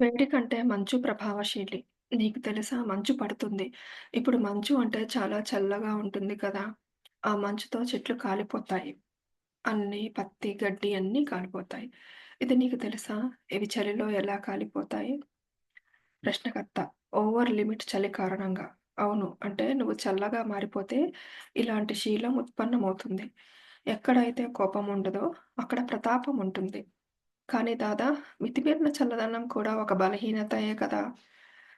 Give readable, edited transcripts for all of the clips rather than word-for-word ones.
వేడి కంటే మంచు ప్రభావశీలి. నీకు తెలుసా మంచు పడుతుంది. ఇప్పుడు మంచు అంటే చాలా చల్లగా ఉంటుంది కదా! ఆ మంచుతో చెట్లు కాలిపోతాయి. అన్నీ పత్తి, గడ్డి అన్నీ కాలిపోతాయి. ఇది నీకు తెలుసా? ఇవి చలిలో ఎలా కాలిపోతాయి? ప్రశ్నకర్త: ఓవర్ లిమిట్ చలి కారణంగా. అవును. అంటే నువ్వు చల్లగా మారిపోతే ఇలాంటి శీలం ఉత్పన్నమవుతుంది. ఎక్కడైతే కోపం ఉండదో అక్కడ ప్రతాపం ఉంటుంది. కానీ దాదా, మితిమీరిన చల్లదనం కూడా ఒక బలహీనతయే కదా!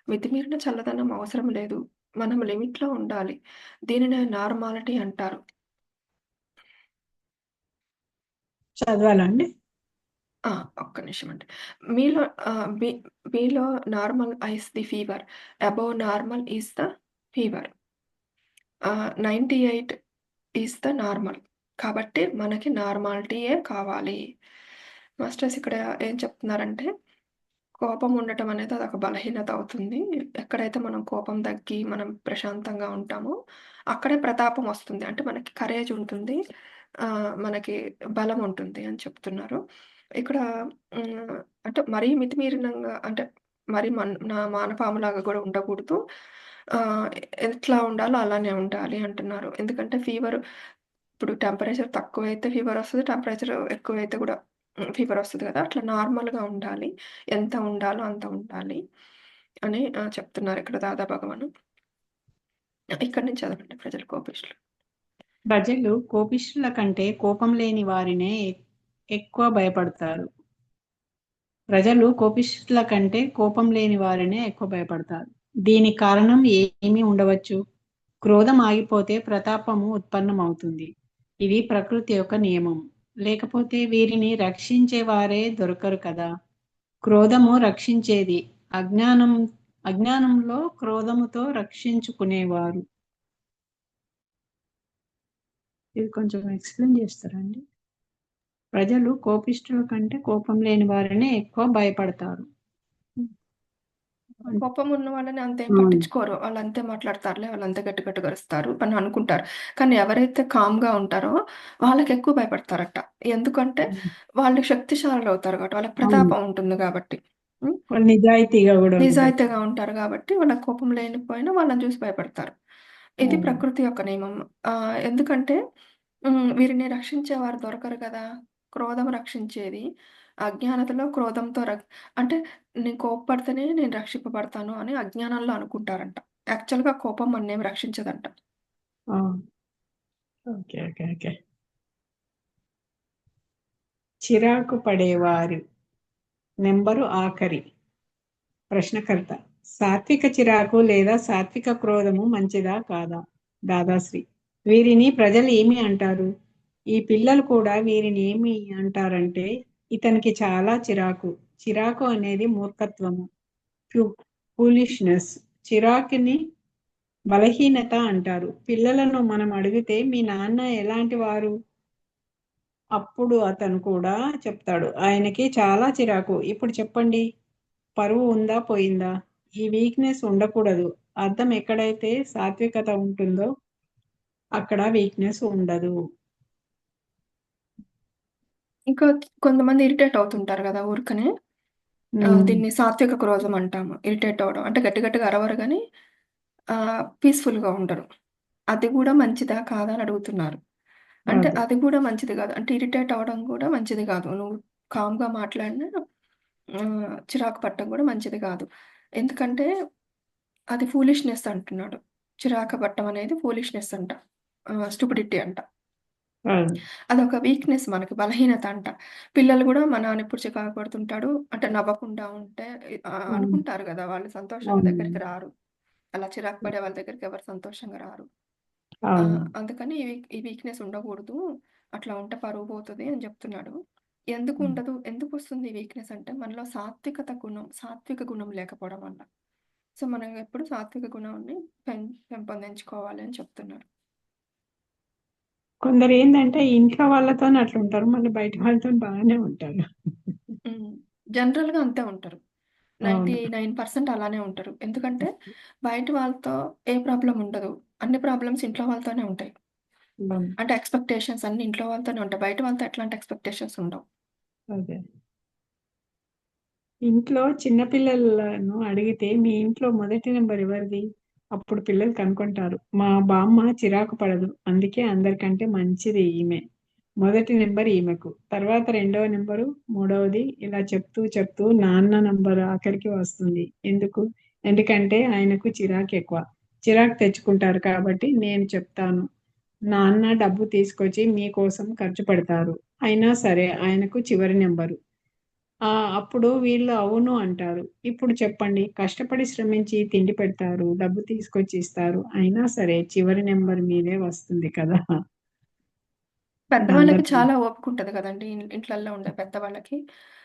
మితిమీరిన చల్లదనం అవసరం లేదు. మనం లిమిట్‌లో ఉండాలి. దీనినే నార్మాలిటీ అంటారు. చదవాలండి. ఆ! ఒక్క నిమిషం అండి. మీలో బి below normal is the fever. Above normal is the fever. 98 is the normal. కాబట్టి మనకి నార్మాలిటీయే కావాలి. మాస్టర్స్ ఇక్కడ ఏం చెప్తున్నారంటే కోపం ఉండటం అనేది అదొక బలహీనత అవుతుంది. ఎక్కడైతే మనం కోపం తగ్గి, మనం ప్రశాంతంగా ఉంటామో, అక్కడే ప్రతాపం వస్తుంది. అంటే మనకి కరేజ్ ఉంటుంది. మనకి బలం ఉంటుంది అని చెప్తున్నారు. ఇక్కడ హ్మ్. అంటే మరీ మితిమీరినంగా అంటే మరి మానపాములాగా గూడా ఉండకూడదు. ఆహ్, ఎట్లా ఉండాలో అలానే ఉండాలి అంటున్నారు. ఎందుకంటే ఇప్పుడు టెంపరేచర్ తక్కువైతే ఫీవరొస్తది. టెంపరేచర్ ఎక్కువైతే గూడా ఫీవరొస్తది గదా! అట్లా నార్మల్‌గా ఉండాలి. ఎంత ఉండాలో అంత ఉండాలి అని చెప్తున్నారు ఇక్కడ దాదా భగవాను. ఇక్కడి నుంచి చదవండి ప్రజలు కోపిష్ఠులు. ప్రజలు కోపిష్ఠుల కంటే కోపం లేని వారినే ఎక్కువ భయపడతారు. ప్రజలు కోపిష్ఠుల కంటే కోపం లేని వారినే ఎక్కువ భయపడతారు. దీనికి కారణం ఏమి ఉండవచ్చు? క్రోధం ఆగిపోతే ప్రతాపము ఉత్పన్నమవుతుంది. ఇది ప్రకృతి యొక్క నియమం. లేకపోతే వీరిని రక్షించే వారే దొరకరు కదా. క్రోధము రక్షించేది. అజ్ఞానం అజ్ఞానంలో క్రోధముతో రక్షించుకునేవారు. ఇది కొంచెం ఎక్స్ప్లెయిన్ చేస్తారండి. ప్రజలు కోపిష్ఠుల కంటే కోపం లేని వారినే ఎక్కువ భయపడతారు. కోపం ఉన్న వాళ్ళని అంతేం అవును. పట్టించుకోరు. వాళ్ళంతే మాట్లాడతారులే, వాళ్ళంతే గట్టి గట్టిగా అరుస్తారు అని అనుకుంటారు. కానీ ఎవరైతే కామ్‌గా ఉంటారో వాళ్ళకెక్కువ భయపడతారట. ఎందుకంటే వాళ్ళు శక్తిశాలులవుతారు కాబట్టి. వాళ్ళకి అవును. ప్రతాపం ఉంటుంది గాబట్టి. హ్మ్. వాళ్ళు నిజాయితీగా కూడా ఉంటారు. నిజాయితీగా ఉంటారు గాబట్టి వాళ్ళకి కోపం లేనిపోయినా వాళ్ళని చూసి భయపడతారు. ఇది అవును. ప్రకృతి యొక్క నియమం. ఎందుకంటే వీరిని రక్షించేవారు దొరకరు కదా! క్రోధం రక్షించేది. అజ్ఞానతలో క్రోధంతో అంటే నేను కోప్పడితేనే నేను రక్షింపబడతాను అని అజ్ఞానంలో అనుకుంటారంట. యాక్చువల్‌గా కోపం మననేమి రక్షించదంట. అవును. ఓకే. ఓకే. ఓకే. చిరాకు పడేవారు నెంబరు ఆఖరి. ప్రశ్నకర్త: సాత్విక చిరాకు లేదా సాత్విక క్రోధము మంచిదా కాదా? దాదాశ్రీ: వీరిని ప్రజలు ఏమి అంటారు? ఈ పిల్లలు కూడా వీరిని ఏమి అంటారంటే, ఇతనికి చాలా చిరాకు. చిరాకు అనేది మూర్ఖత్వము, ఫూలిష్నెస్. చిరాకుని బలహీనత అంటారు. పిల్లలను మనం అడిగితే మీ నాన్న ఎలాంటి వారు? అప్పుడు అతను కూడా చెప్తాడు, ఆయనకి చాలా చిరాకు. ఇప్పుడు చెప్పండి, పరువు ఉందా పోయిందా? ఈ వీక్నెస్ ఉండకూడదు. అర్థం ఎక్కడైతే సాత్వికత ఉంటుందో అక్కడ వీక్నెస్ ఉండదు. ఇంకా కొంతమంది ఇరిటేట్ అవుతుంటారు గదా! ఊరికనే. ఉమ్, దీన్ని సాత్విక క్రోధం అంటాము. ఇరిటేట్ అవ్వడం. అంటే గట్టి గట్టిగా అరవరు గానీ పీస్‌ఫుల్‌గా ఉండరు. అది గూడా మంచిదా? కాదా? అని అడుగుతున్నారు. అంటే అదే. అది గూడా మంచిది గాదు. అంటే ఇరిటేట్ అవ్వడం గూడా మంచిది గాదు. నువ్వు కామ్‌గా మాట్లాడినా చిరాకు పడటం గూడా మంచిది గాదు. ఎందుకంటే అది ఫూలిష్‌నెస్ అంటున్నాడు. చిరాకు పడటం అనేది ఫూలిష్‌నెస్ అంట. స్టూపిడిటీ అంట. అవును. అదొక వీక్‌నెస్ మనకి బలహీనత అంట. పిల్లలు గూడా మా నాన్న ఎప్పుడు చికాకు పడుతుంటాడు అంటే నవ్వకుండా ఉంటే అవును. అనుకుంటారు గదా! వాళ్ళు సంతోషంగా అవును. దగ్గరికి రారు. అలా చిరాకు పడే వాళ్ళ దగ్గరికి ఎవరు సంతోషంగా రారు. అవును. అందుకని ఈ వీక్‌నెస్ ఉండకూడదు. అట్లా ఉంటే పరువు పోతది అని జెప్తున్నాడు. ఎందుకు ఉండదు? ఎందుకొస్తుంది ఈ వీక్‌నెస్ అంటే మనలో సాత్విక గుణం లేకపోవడం వల్ల. సో, మనం ఎప్పుడు సాత్విక గుణాన్ని పెంపొందించుకోవాలి అని చెప్తున్నారు. కొందరు ఏంటంటే ఇంట్లో వాళ్ళతోనే అట్లుంటారు, మళ్ళీ బయట వాళ్ళతో బాగానే ఉంటారు. హ్మ్. జనరల్‌గా అంతే ఉంటారు. అవును. 99% అలానే ఉంటారు. ఎందుకంటే బయట వాళ్ళతో ఏ ప్రాబ్లమ్ ఉండదు. అన్ని ప్రాబ్లమ్స్ ఇంట్లో వాళ్ళతోనే ఉంటాయి. అవును. అంటే ఎక్స్‌పెక్టేషన్స్ అన్నీ ఇంట్లో వాళ్ళతోనే ఉంటాయి. బయట వాళ్ళతో ఎట్లాంటి ఎక్స్‌పెక్టేషన్స్ ఉండవు. అదే. ఇంట్లో చిన్న పిల్లలను అడిగితే మీ ఇంట్లో మొదటి నెంబర్ ఎవరిది? అప్పుడు పిల్లలు కనుక్కుంటారు. మా బామ్మ చిరాకు పడదు. అందుకే అందరికంటే మంచిది ఈమె. మొదటి నెంబర్ ఈమెకు. తర్వాత రెండవ నెంబరు, మూడవది ఇలా చెప్తూ చెప్తూ నాన్న నంబర్ ఆఖరికి వస్తుంది. ఎందుకు? ఎందుకంటే ఆయనకు చిరాకు ఎక్కువ. చిరాకు తెచ్చుకుంటారు కాబట్టి నేను చెప్తాను. నాన్న డబ్బు తీసుకొచ్చి మీకోసం ఖర్చు పెడతారు. అయినా సరే ఆయనకు చివరి నెంబరు. ఆ అప్పుడు వీళ్ళు అవును అంటారు. ఇప్పుడు చెప్పండి, కష్టపడి శ్రమించి తిండి పెడతారు, డబ్బు తీసుకొచ్చి ఇస్తారు. అయినా సరే చివరి నెంబర్ మీదే వస్తుంది కదా. పెద్దవాళ్ళకి దండలు. చాలా ఓపిక ఉంటది కదండీ! ఇంట్లల్లో ఉండే పెద్దవాళ్ళకి.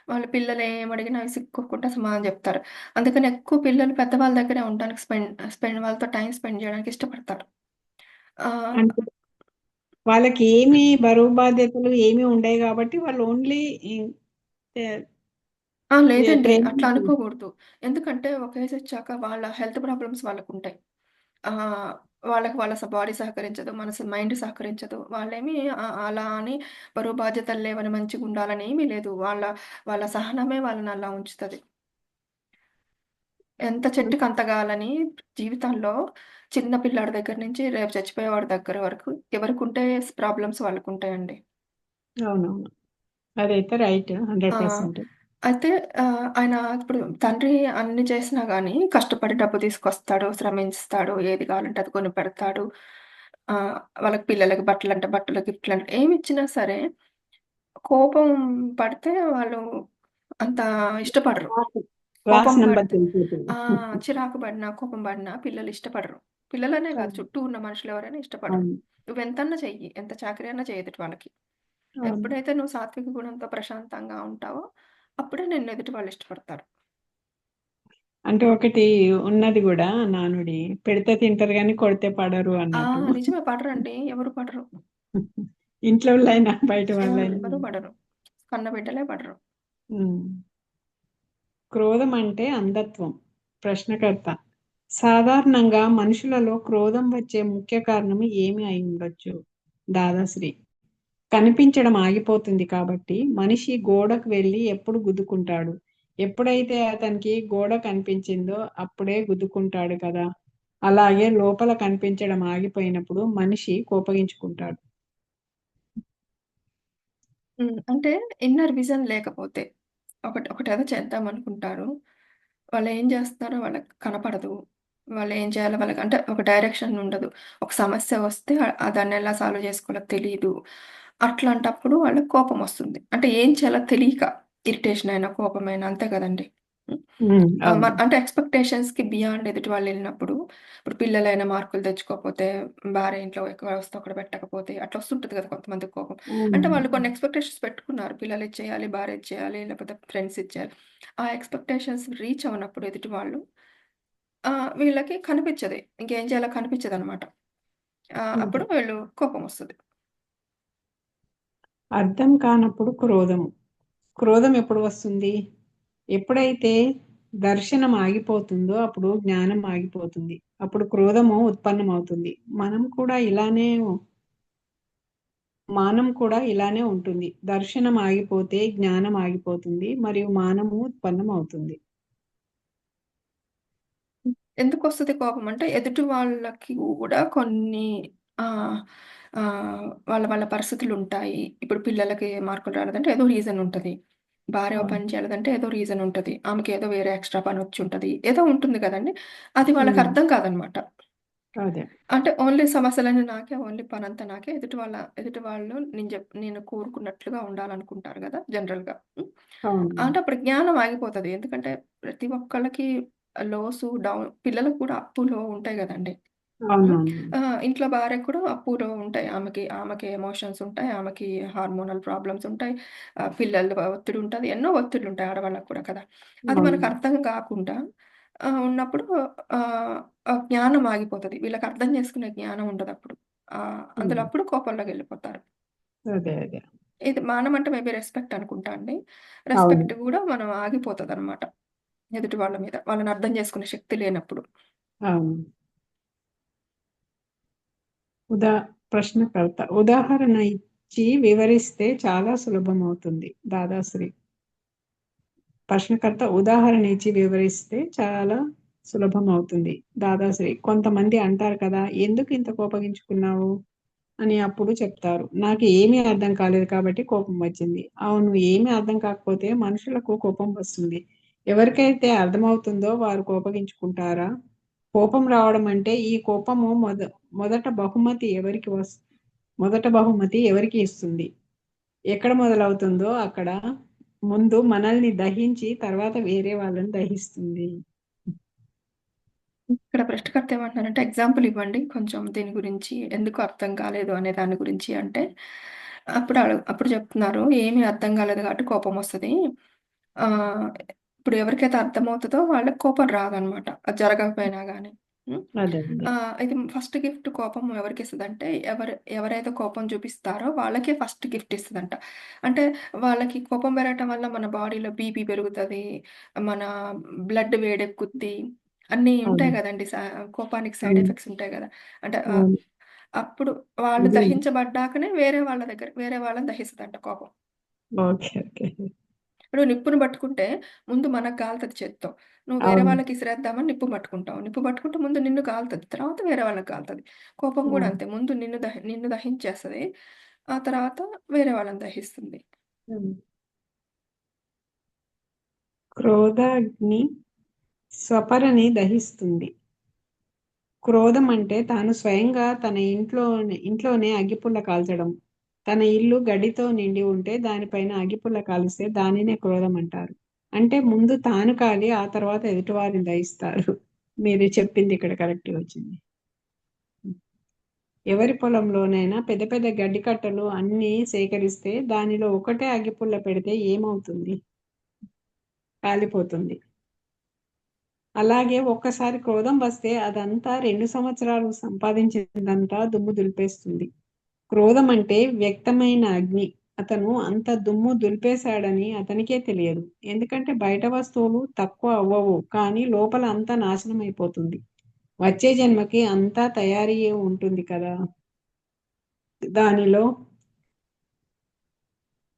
వాళ్ళ పిల్లలు ఏమడిగినా విసుక్కోకుండా సమాధానం చెప్తారు. అందుకని ఎక్కువ పిల్లలు పెద్దవాళ్ళ దగ్గరే ఉండడానికి వాళ్ళతో టైమ్ స్పెండ్ చేయడానికి ఇష్టపడతారు. ఆహ్, అంటే వాళ్ళకి ఏమి బరువు బాధ్యతలు ఏమి ఉండవు కాబట్టి వాళ్ళు ఓన్లీ ఆ! లేదండి. అట్లా ట్రైనింగ్. అనుకోకూడదు. ఎందుకంటే ఒక ఏజొచ్చాక వాళ్ళ హెల్త్ ప్రాబ్లమ్స్ వాళ్ళకుంటాయి. ఆహ్, వాళ్ళకి వాళ్ళ బాడీ సహకరించదు. మైండ్ సహకరించదు. వాళ్ళేమి అలా అని బరువు బాధ్యతలు లేవని మంచిగుండాలని ఏమీ లేదు. వాళ్ళ సహనమే వాళ్ళని అలా ఉంచుతది. ఎంత చెట్టుకి అంత గాలని జీవితంలో చిన్న పిల్లాడి దగ్గర నుంచి రేపు చచ్చిపోయేవాడి దగ్గర వరకు ఎవరికుంటే ప్రాబ్లమ్స్ వాళ్ళకుంటాయండి. అవునవును. అదైతే రైట్ ఆ! 100%. అయితే ఆయన ఇప్పుడు తండ్రి అన్ని చేసినా గాని కష్టపడి డబ్బు తీసుకొస్తాడు, శ్రమిస్తాడు, ఏది కావాలంటే అది కొనిపెడతాడు. ఆహ్, వాళ్ళకి పిల్లలకి బట్టలంటే బట్టలు, గిఫ్ట్‌లంటే ఏమిచ్చినా సరే కోపం పడితే వాళ్ళు అంత ఇష్టపడరు. క్లాస్ కోపం నెంబర్ పడితే తెలిసిపోతుంది. ఆ! చిరాకు పడినా, కోపం పడినా పిల్లలు ఇష్టపడరు. పిల్లలనే కాదు అవును. చుట్టూ ఉన్న మనుషులు ఎవరైనా ఇష్టపడరు. అవును. నువ్వెంతన్నా చెయ్యి, ఎంత చాకిరీ అన్నా చెయ్యి ఎదుటి వాళ్ళకి. అవును. ఎప్పుడైతే నువ్వు సాత్విక గుణంతో ప్రశాంతంగా ఉంటావో, అప్పుడే నిన్ను ఎదుటి వాళ్ళు ఇష్టపడతారు. అంటే ఒకటి ఉన్నది కూడా నానుడి, పెడితే తింటారు కానీ కొడితే పడరు ఆ! అన్నట్టు. నిజమే పడరండి. ఎవరు పడరు. ఇంట్లో వాళ్ళైనా బయట వాళ్ళైనా. ఎవరు పడరు. కన్న బిడ్డలే పడరు. ఉమ్. క్రోధం అంటే అంధత్వం. ప్రశ్నకర్త: సాధారణంగా మనుషులలో క్రోధం వచ్చే ముఖ్య కారణం ఏమి అయి ఉండొచ్చు? దాదాశ్రీ: కనిపించడం ఆగిపోతుంది కాబట్టి మనిషి గోడకు వెళ్ళి ఎప్పుడు గుద్దుకుంటాడు. ఎప్పుడైతే అతనికి గోడ కనిపించిందో అప్పుడే గుద్దుకుంటాడు కదా. అలాగే లోపల కనిపించడం ఆగిపోయినప్పుడు మనిషి కోపగించుకుంటాడు. అంటే ఇన్నర్ విజన్ లేకపోతే ఒకటేదో చేద్దామనుకుంటారు. వాళ్ళేం జేస్తున్నారో వాళ్ళకి కనపడదు. వాళ్ళేం చేయాలో వాళ్ళకి అంటే ఒక డైరెక్షన్ ఉండదు. ఒక సమస్య వస్తే దాన్నెలా సాల్వ్ జేసుకోవాలో తెలీదు. అట్లాంటప్పుడు వాళ్ళకి కోపమొస్తుంది. అంటే ఏం చేయాలో తెలియక ఇరిటేషన్ అయినా, కోపమైనా అంతే గదండీ! హ్మ్. అవును. అంటే ఎక్స్‌పెక్టేషన్స్‌కి బియాండ్ ఎదుటి వాళ్ళెళ్ళినప్పుడు, ఇప్పుడు పిల్లలైనా మార్కులు తెచ్చుకోకపోతే, భార్య ఇంట్లో ఎక్కువ వస్తే ఒకటి పెట్టకపోతే, అట్లా వస్తుంటది కదా కొంతమందికి కోపం. అంటే వాళ్ళు అవును. కొన్ని ఎక్స్‌పెక్టేషన్స్ పెట్టుకున్నారు. పిల్లలు ఇది చేయాలి, భార్య ఇది చేయాలి, లేకపోతే ఫ్రెండ్స్ ఇది చేయాలి. ఆ ఎక్స్‌పెక్టేషన్స్ రీచ్ అవ్వనప్పుడు ఎదుటి వాళ్ళు వీళ్ళకి కనిపించదు. ఇంకేం చేయాలో కనిపించదనమాట. అదే. అప్పుడు వీళ్ళు కోపమొస్తది. అర్థం కానప్పుడు క్రోధము. క్రోధం ఎప్పుడు వస్తుంది? ఎప్పుడైతే దర్శనం ఆగిపోతుందో అప్పుడు జ్ఞానం ఆగిపోతుంది. అప్పుడు క్రోధము ఉత్పన్నమవుతుంది. మానం కూడా ఇలానే ఉంటుంది. దర్శనం ఆగిపోతే జ్ఞానం ఆగిపోతుంది మరియు మానము ఉత్పన్నం అవుతుంది. ఎందుకొస్తది కోపం అంటే, ఎదుటి వాళ్ళకి గూడా కొన్ని ఆహ్, వాళ్ళ వాళ్ళ పరిస్థితులుంటాయి. ఇప్పుడు పిల్లలకి మార్కులు రాలేదంటే ఏదో రీజన్ ఉంటది. భార్య ఓ అవును. పని చేయలేదంటే ఏదో రీజన్ ఉంటది. ఆమెకేదో వేరే ఎక్స్‌ట్రా పనొచ్చుంటది. ఏదో ఉంటుంది కదండీ! అది వాళ్ళకి ఉమ్, అర్థం కాదనమాట. అదే. అంటే ఓన్లీ సమస్యలన్నీ నాకే, ఓన్లీ పనంతా నాకే. ఎదుటి వాళ్ళు నేను కోరుకున్నట్లుగా ఉండాలనుకుంటారు గదా! జనరల్‌గా. హ్మ్. అవును. అంటే అప్పుడు జ్ఞానం ఆగిపోతది. ఎందుకంటే ప్రతి ఒక్కళ్ళకి లోసు, డౌన్ పిల్లలకు కూడా అప్, లో ఉంటాయి గదండీ! హ్మ్. అవునవును. ఇంట్లో భార్యకు కూడా అప్, లో ఉంటాయి. ఆమెకి ఎమోషన్స్ ఉంటాయి. ఆమెకి హార్మోనల్ ప్రాబ్లమ్స్ ఉంటాయి. పిల్లల ఒత్తిడి ఉంటది. ఎన్నో ఒత్తిడులుంటాయి ఆడవాళ్ళకి కూడా కదా! అది మనకు అవును. అర్థం కాకుండా ఉన్నప్పుడు ఆహ్, జ్ఞానం ఆగిపోతది. వీళ్ళకి అర్థం చేసుకునే జ్ఞానం ఉండదప్పుడు. అందులో ఉమ్, అప్పుడు కోపంలోకెళ్ళిపోతారు. అదే అదే. ఇది మానం అంటే మేబీ రెస్పెక్ట్ అనుకుంటా అండి. అవును. రెస్పెక్ట్ గూడా మనం ఆగిపోతదనమాట. ఎదుటి వాళ్ళ మీద. వాళ్ళని అర్థం చేసుకునే శక్తి లేనప్పుడు. అవును. ఉదా ప్రశ్నకర్త: ఉదాహరణ ఇచ్చి వివరిస్తే చాలా సులభమవుతుంది. దాదాశ్రీ: ప్రశ్నకర్త ఉదాహరణ ఇచ్చి వివరిస్తే చాలా సులభం అవుతుంది. దాదాశ్రీ కొంతమంది అంటారు కదా, ఎందుకు ఇంత కోపగించుకున్నావు అని. అప్పుడు చెప్తారు, నాకు ఏమీ అర్థం కాలేదు కాబట్టి కోపం వచ్చింది. అవును, ఏమీ అర్థం కాకపోతే మనుషులకు కోపం వస్తుంది. ఎవరికైతే అర్థమవుతుందో వారు కోపగించుకుంటారా? కోపం రావడం అంటే ఈ కోపము మొదట బహుమతి ఎవరికి మొదట బహుమతి ఎవరికి ఇస్తుంది? ఎక్కడ మొదలవుతుందో అక్కడ ముందు మనల్ని దహించి తర్వాత వేరే వాళ్ళని దహిస్తుంది. ఇక్కడ ప్రశ్నకర్త ఏమంటున్నారంటే ఎగ్జాంపుల్ ఇవ్వండి కొంచెం దీని గురించి, ఎందుకు అర్థం కాలేదు అనే దాని గురించి అంటే, అప్పుడు చెప్తున్నారు ఏమీ అర్థం కాలేదు కాబట్టి కోపం వస్తది. ఆహ్, ఇప్పుడు ఎవరికైతే అర్థమవుతదో వాళ్ళకి కోపం రాదనమాట. అది జరగకపోయినా గానీ. హ్మ్. అదే అదే. ఇది ఫస్ట్ గిఫ్ట్ కోపం ఎవరికిస్తదంటే, ఎవరైతే కోపం చూపిస్తారో వాళ్ళకే ఫస్ట్ గిఫ్ట్ ఇస్తదంట. అంటే వాళ్ళకి కోపం పెరగటం వల్ల మన బాడీలో బీపీ పెరుగుతది. మన బ్లడ్ వేడెక్కుద్ది. అన్నీ ఉంటాయి అవును. గదండీ! కోపానికి సైడ్ అవును. ఎఫెక్ట్స్ ఉంటాయి గదా! అంటే అవును. అప్పుడు వాళ్ళు ఇది దహించబడ్డాకనే వేరే వాళ్ళని దహిస్తదంట కోపం. ఓకే. ఓకే. ఇప్పుడు నిప్పుని పట్టుకుంటే ముందు మనకు కాలుతది చేత్తో. నువ్వు వేరే అవును. వాళ్ళకి ఇసిరేద్దామని నిప్పు పట్టుకుంటావు. నిప్పు పట్టుకుంటే ముందు నిన్ను కాలుతది. తర్వాత వేరే వాళ్ళకి కాలుతది. కోపం గూడా అవును. అంతే. ముందు నిన్ను దహించేస్తది. ఆ తర్వాత వేరే వాళ్ళని దహిస్తుంది. హ్మ్. క్రోధాగ్ని స్వపరని దహిస్తుంది. క్రోధం అంటే తాను స్వయంగా తన ఇంట్లోనే అగ్గిపుల్ల కాల్చడం. తన ఇల్లు గడ్డితో నిండి ఉంటే దానిపైన అగ్గిపుల్ల కాలిస్తే దానినే క్రోధం అంటారు. అంటే ముందు తాను కాలి ఆ తర్వాత ఎదుటివారిని దహిస్తారు. మీరు చెప్పింది ఇక్కడ కరెక్ట్ వచ్చింది. ఎవరి పొలంలోనైనా పెద్ద పెద్ద గడ్డి కట్టలు అన్నీ సేకరిస్తే దానిలో ఒకటే అగ్గిపుల్ల పెడితే ఏమవుతుంది? కాలిపోతుంది. అలాగే ఒక్కసారి క్రోధం వస్తే అదంతా 2 సంవత్సరాలు సంపాదించిందంతా దుమ్ము దులిపేస్తుంది. క్రోధం అంటే వ్యక్తమైన అగ్ని. అతను అంత దుమ్ము దులిపేశాడని అతనికే తెలియదు. ఎందుకంటే బయట వస్తువులు తక్కువ అవ్వవు, కానీ లోపల అంతా నాశనం అయిపోతుంది. వచ్చే జన్మకి అంతా తయారీయే ఉంటుంది కదా. దానిలో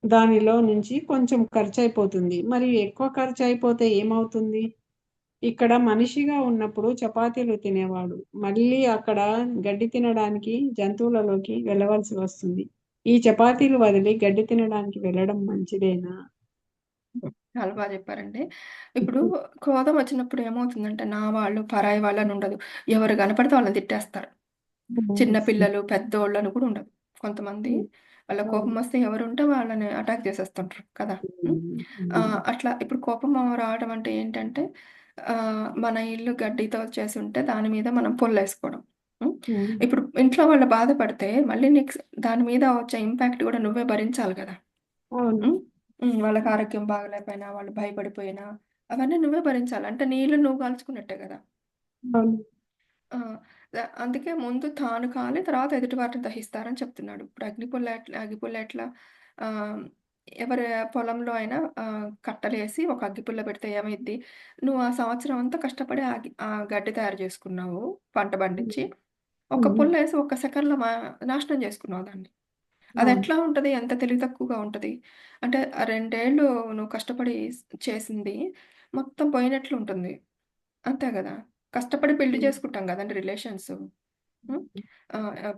దానిలో నుంచి కొంచెం ఖర్చయిపోతుంది. మరి ఎక్కువ ఖర్చయిపోతే ఏమవుతుంది? ఇక్కడ మనిషిగా ఉన్నప్పుడు చపాతీలు తినేవాడు. మళ్ళీ అక్కడ గడ్డి తినడానికి జంతువులలోకి వెళ్ళవలసి వస్తుంది. ఈ చపాతీలు వదిలి గడ్డి తినడానికి వెళ్ళడం మంచిదేనా? చాలా చెప్పారండి. ఇప్పుడు క్రోధం వచ్చినప్పుడు ఏమవుతుందంటే, నా వాళ్ళు, పరాయి వాళ్ళని ఉండదు. ఎవరు కనపడితే వాళ్ళని తిట్టేస్తారు. చిన్న పిల్లలు, పెద్దోళ్ళని కూడా ఉండదు. కొంతమంది వాళ్ళ అవును. కోపమొస్తే ఎవరుంటే వాళ్ళని అటాక్ చేసేస్తుంటారు కదా! హ్మ్. హ్మ్. హ్మ్. అట్లా ఇప్పుడు కోపం రావడం అంటే ఏంటంటే, మన ఇల్లు గడ్డితో చేసుంటే దాని మీద మనం పొల్లేసుకోవడం. హ్మ్. హ్మ్. ఇప్పుడు ఇంట్లో వాళ్ళు బాధపడితే మళ్ళీ దాని మీద వచ్చే ఇంపాక్ట్ కూడా నువ్వే భరించాలి కదా! అవును. హ్మ్. వాళ్ళకి ఆరోగ్యం బాగలేకపోయినా, వాళ్ళు భయపడిపోయినా అవన్నీ నువ్వే భరించాలి. అంటే నీ ఇల్లు నువ్వు కాల్చుకున్నట్టే గదా! అవును. ఆ! అందుకే ముందు తాను కాలి తర్వాత ఎదుటి వారిని దహిస్తారని చెప్తున్నాడు. ఇప్పుడు అగ్గిపుల్ల ఎట్లా ఆహ్, ఎవరి పొలంలో అయినా కట్టలేసి ఒక అగ్గిపుల్ల పెడితే ఏమైద్ది? నువ్వు ఆ సంవత్సరం అంతా కష్టపడి ఆ గడ్డి తయారు చేసుకున్నావు. పంట పండించి. ఒక హ్మ్. పుల్లేసి ఒక్క సెకన్‌లో నాశనం చేసుకున్నావు దాన్ని. అవును. అదెట్లా ఉంటది? ఎంత తెలివి తక్కువగా ఉంటది. అంటే ఆ 2 ఏళ్ళు నువ్వు కష్టపడి చేసింది మొత్తం పోయినట్లుంటుంది. అంతే గదా! కష్టపడి పెళ్లి హ్మ్. చేసుకుంటాం గదండీ రిలేషన్స్. హ్మ్.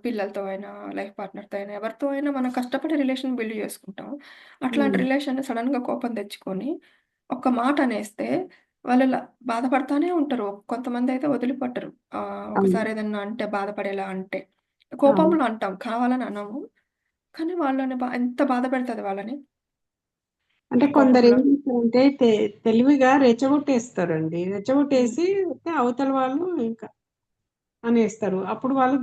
పిల్లలతో అయినా, లైఫ్ పార్ట్నర్‌తో అయినా, ఎవరితో అయినా మనం కష్టపడి రిలేషన్ బిల్డ్ చేసుకుంటాం. అట్లాంటి హ్మ్. రిలేషన్‌ని సడెన్‌గా కోపం తెచ్చుకొని, ఒక్క మాట అనేస్తే వాళ్ళు బాధపడతానే ఉంటారు. కొంతమందయితే వదిలిపెట్టరు. అవును. ఒకసారి ఏదన్నా అంటే బాధపడేలా అంటే. అవును. కోపంలో అంటాం. కావాలని అనము. కానీ వాళ్ళని ఎంత బాధ పెడతది వాళ్ళని. అంటే కొందరేం కోపంలో. చేస్తారంటే తెలివిగా రెచ్చగొట్టేస్తారండి. హ్మ్. రెచ్చగొట్టేసి అవతల వాళ్ళు ఇంకా అనేస్తారు. అప్పుడు వాళ్ళు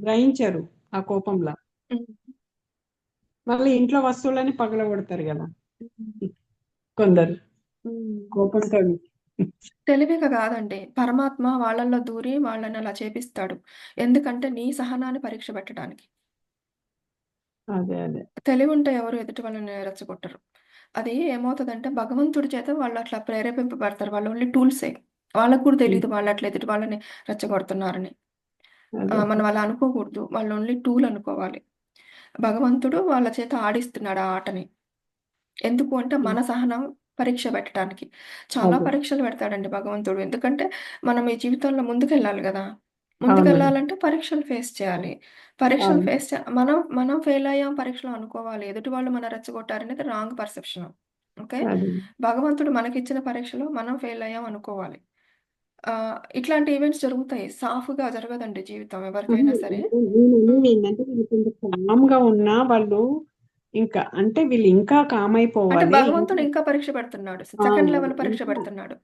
గ్రహించరు ఆ కోపంల. హ్మ్. మళ్ళీ ఇంట్లో వస్తువులని పగలగొడతారు గదా హ్మ్. కొందరు హ్మ్. కోపంతోని. తెలివిగా గాదండి. పరమాత్మ వాళ్ళలో దూరి వాళ్ళని అలా చేపిస్తాడు. ఎందుకంటే నీ సహనాన్ని పరీక్ష పెట్టడానికి. అదే. అదే. తెలివుంటే ఎవరు ఎదుటి వాళ్ళని రెచ్చగొట్టరు. అది ఏమవుతదంటే భగవంతుడి చేత వాళ్ళు అట్లా ప్రేరేపింపబడతారు. వాళ్ళు ఓన్లీ టూల్సే. వాళ్ళకి కూడా హ్మ్. తెలీదు వాళ్ళు అట్లా ఎదుటి వాళ్ళని రెచ్చగొడుతున్నారని. అదే. మనం అలా అనుకోకూడదు. వాళ్ళు ఓన్లీ టూల్ అనుకోవాలి. భగవంతుడు వాళ్ళ చేత ఆడిస్తున్నాడు ఆ ఆటని. ఎందుకు అంటే హ్మ్. మన సహనం పరీక్ష పెట్టడానికి. చాలా అదే. పరీక్షలు పెడతాడండి భగవంతుడు. ఎందుకంటే, మనం ఈ జీవితంలో ముందుకెళ్ళాలి గదా! అవునండి. ముందుకెళ్ళాలంటే పరీక్షలు ఫేస్ చేయాలి. పరీక్షలు అవును. ఫేస్ చే మనం మనం ఫెయిల్ అయ్యాం పరీక్షలో అనుకోవాలి. ఎదుటి వాళ్ళు మన రెచ్చగొట్టారనేది రాంగ్ పర్సెప్షన్. ఓకే. అదే. భగవంతుడు మనకిచ్చిన పరీక్షలో మనం ఫెయిల్ అయ్యాం అనుకోవాలి. ఇట్లాంటి ఈవెంట్స్ జరుగుతాయి. సాఫీగా జరగదండి జీవితం ఎవరికైనా సరే. నేననేది హ్మ్. ఏంటంటే వీళ్ళు కొంచెం కామ్‌గా ఉన్నా వాళ్ళు ఇంకా అంటే వీళ్ళు ఇంకా కామ్ అంటే అయిపోవాలి. ఇంకా భగవంతుడు ఇంకా పరీక్ష పెడుతున్నాడు. ఆ! సెకండ్ లెవెల్ పరీక్ష ఇంకా పెడుతున్నాడు.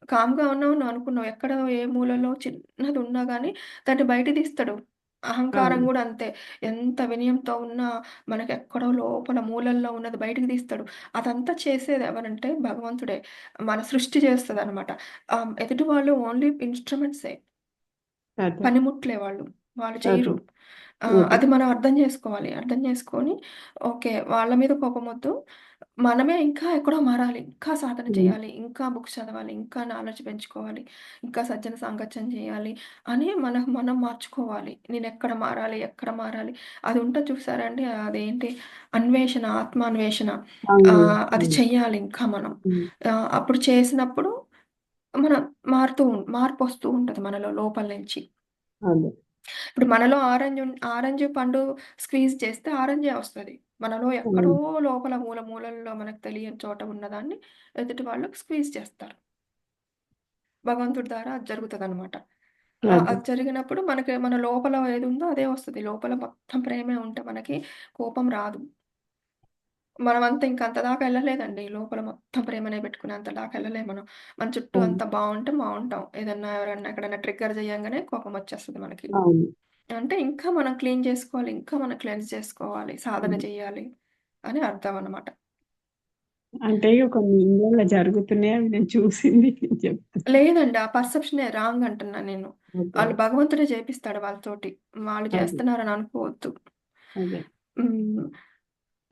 కామ్‌గా ఉన్నావు నువ్వు అనుకున్నావు. ఎక్కడో ఏ మూలలో చిన్నదున్నా గానీ దాన్ని బయట తీస్తాడు. అహంకారం అవును. గూడా అంతే. ఎంత వినయంతో ఉన్నా మనకెక్కడో లోపల మూలల్లో ఉన్నది బయటికి తీస్తాడు. అదంతా చేసేది ఎవరంటే భగవంతుడే. మన సృష్టి చేస్తదనమాట. ఎదుటి వాళ్ళు ఓన్లీ ఇన్‌స్ట్రుమెంట్సే. అదే. పనిముట్లే వాళ్ళు. వాళ్ళు అదే. చెయ్యరు. అదే. అది మనం అర్థం జేసుకోవాలి. అర్థం జేసుకొని ఓకే. వాళ్ళ మీద కోపమొద్దు. మనమే ఇంకా ఎక్కడో మారాలి. ఇంకా సాధన హ్మ్. చేయాలి. ఇంకా బుక్స్ చదవాలి. ఇంకా నాలెడ్జ్ పెంచుకోవాలి. ఇంకా సజ్జన సాంగత్యం చేయాలి అని మనం మనం మార్చుకోవాలి. నేనెక్కడ మారాలి? ఎక్కడ మారాలి? అది ఉంటది చూసారా అండి? అదేంటి అన్వేషణ, ఆత్మాన్వేషణ. అవును. అది హ్మ్. చెయ్యాలి ఇంకా మనం. హ్మ్. అప్పుడు చేసినప్పుడు మనం మార్పొస్తూ ఉంటది మనలో లోపల నుంచి. అదే. ఇప్పుడు మనలో ఆరెంజ్ పండు స్క్వీజ్ చేస్తే ఆరెంజే వస్తది. మనలో ఎక్కడో అవును. లోపల మూలల్లో మనకు తెలియని చోట ఉన్నదాన్ని ఎదుటి వాళ్ళు స్క్వీజ్ చేస్తారు. భగవంతుడి ద్వారా అది జరుగుతదనమాట. అదే. అది జరిగినప్పుడు మనకి మన లోపల ఏదుందో అదే వస్తది. లోపల మొత్తం ప్రేమే ఉంటే మనకి కోపం రాదు. మనమంతా ఇంక అంత దాకా ఎళ్ళలేదండి. లోపల మొత్తం ప్రేమనే పెట్టుకునేంత దాకా ఎళ్ళలేం మనం. మన చుట్టూ అవును. అంతా బావుంటే బావుంటాం. ఏదన్నా ఎవరన్నా ఎక్కడన్నా ట్రిగ్గర్ చేయంగానే కోపమొచ్చేస్తది మనకి. అవును. అంటే ఇంకా మనం క్లీన్ చేసుకోవాలి. ఇంకా మనం క్లెన్స్ చేసుకోవాలి. సాధన హ్మ్. చేయాలి అని అర్థం అన్నమాట. అంటే కొన్ని ఇళ్ళల్లో జరుగుతున్నాయి అవి నేను చూసింది చెప్తున్నా. లేదండి. ఆ పర్సెప్షనే రాంగ్ అంటున్నా నేను. అదే. ఆళ్ళు భగవంతుడే చేపిస్తాడు వాళ్ళతోటి. వాళ్ళు అదే. చేస్తున్నారని అనుకోవద్దు. అదే. హ్మ్.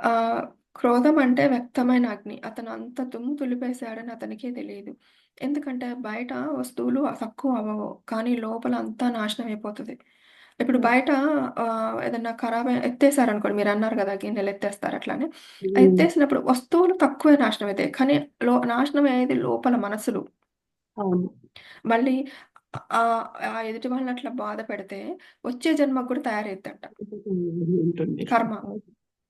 ఆహ్, క్రోధం అంటే వ్యక్తమైన అగ్ని. అతను అంత దుమ్ము దులిపేసాడని అతనికే తెలీదు. ఎందుకంటే బయట వస్తువులు తక్కువ అవ్వవు. కానీ లోపల అంతా నాశనం అయిపోతది. ఇప్పుడు అదే. బయట ఏదన్నా ఎత్తేసారనుకోండి మీరన్నారు గదా! గిన్నెలు ఎత్తేస్తారు అట్లని. హ్మ్. ఎత్తేసినప్పుడు వస్తువులు తక్కువే నాశనం అయితాయి. కానీ నాశనం అయ్యేది లోపల మనసులు. అవును. మళ్ళీ ఆ ఎదుటి వాళ్ళని అట్లా బాధ పెడితే వచ్చే జన్మకు గూడా తయారైద్దంట ఉంటుంది. కర్మ. అవును.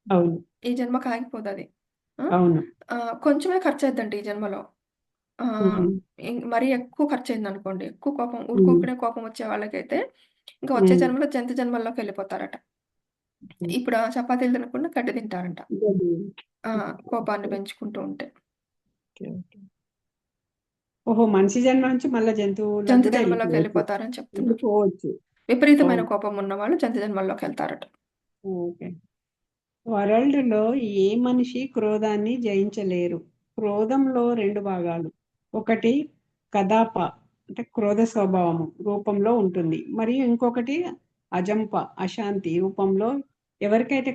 అవును. ఈ జన్మకి ఆగిపోదది. ఆ! అవును. కొంచెమే ఖర్చయిద్దంట ఈ జన్మలో. ఆహ్, హ్మ్. మరీ ఎక్కువ ఖర్చయిందనుకోండి, ఎక్కువ కోపం హ్మ్. ఊరుకూకనే కోపం వచ్చే వాళ్ళకైతే ఇంక వచ్చే హ్మ్. జన్మలో జంతు జన్మల్లోకెళ్ళిపోతారట. హ్మ్. ఇప్పుడు ఆ చపాతీలు తినకుండా గడ్డి తింటారంట. ఆ! కోపాన్ని ఓకే. పెంచుకుంటూ ఉంటే. ఓకే. ఓహో! మనిషి జన్మ నుంచి మళ్ళా జంతువులకు జంతు గూడా ఎళ్ళిపోవచ్చు. జన్మలోకెళ్ళిపోతారని చెప్తున్నారు. ఎళ్ళిపోవచ్చు. విపరీతమైన ఓహ్! కోపం ఉన్నవాళ్ళు జంతు జన్మల్లోకెళ్తారట. ఓకే. వరల్డ్‌లో ఏ మనిషి క్రోధాన్ని జయించలేరు. క్రోధంలో 2 భాగాలు. ఒకటి కదాప అంటే క్రోధ స్వభావము రూపంలో ఉంటుంది. మరియు ఇంకొకటి అజంప అశాంతి రూపంలో ఎవరైతే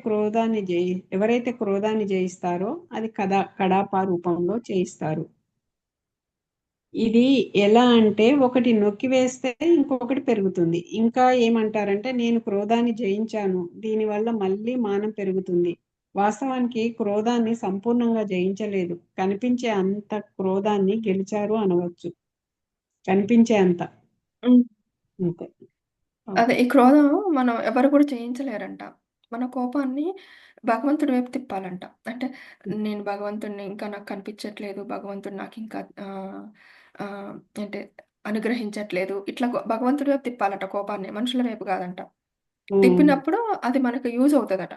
క్రోధాన్ని జయిస్తారో అది కడాప రూపంలో జయిస్తారు. ఇది ఎలా అంటే ఒకటి నొక్కివేస్తే ఇంకొకటి పెరుగుతుంది. ఇంకా ఏమంటారంటే నేను క్రోధాన్ని జయించాను. దీనివల్ల మళ్ళీ మానం పెరుగుతుంది. వాస్తవానికి క్రోధాన్ని సంపూర్ణంగా జయించలేదు. కనిపించే అంత క్రోధాన్ని గెలిచారు అనవచ్చు. కనిపించే అంత. హ్మ్. అంతే. అదే ఓకే. ఈ క్రోధం మనం ఎవరు కూడా జయించలేరంట. మన కోపాన్ని భగవంతుడి వైపు తిప్పాలంట. అంటే నేను భగవంతుడిని ఇంకా నాకు కనిపించట్లేదు. భగవంతుడు నాకింకా ఆహ్, అంటే అనుగ్రహించట్లేదు. ఇట్లా భగవంతుడి వైపు తిప్పాలట కోపాన్ని. మనుషుల వైపు కాదంట. హ్మ్. తిప్పినప్పుడు అది మనకు యూజ్ అవుతదట.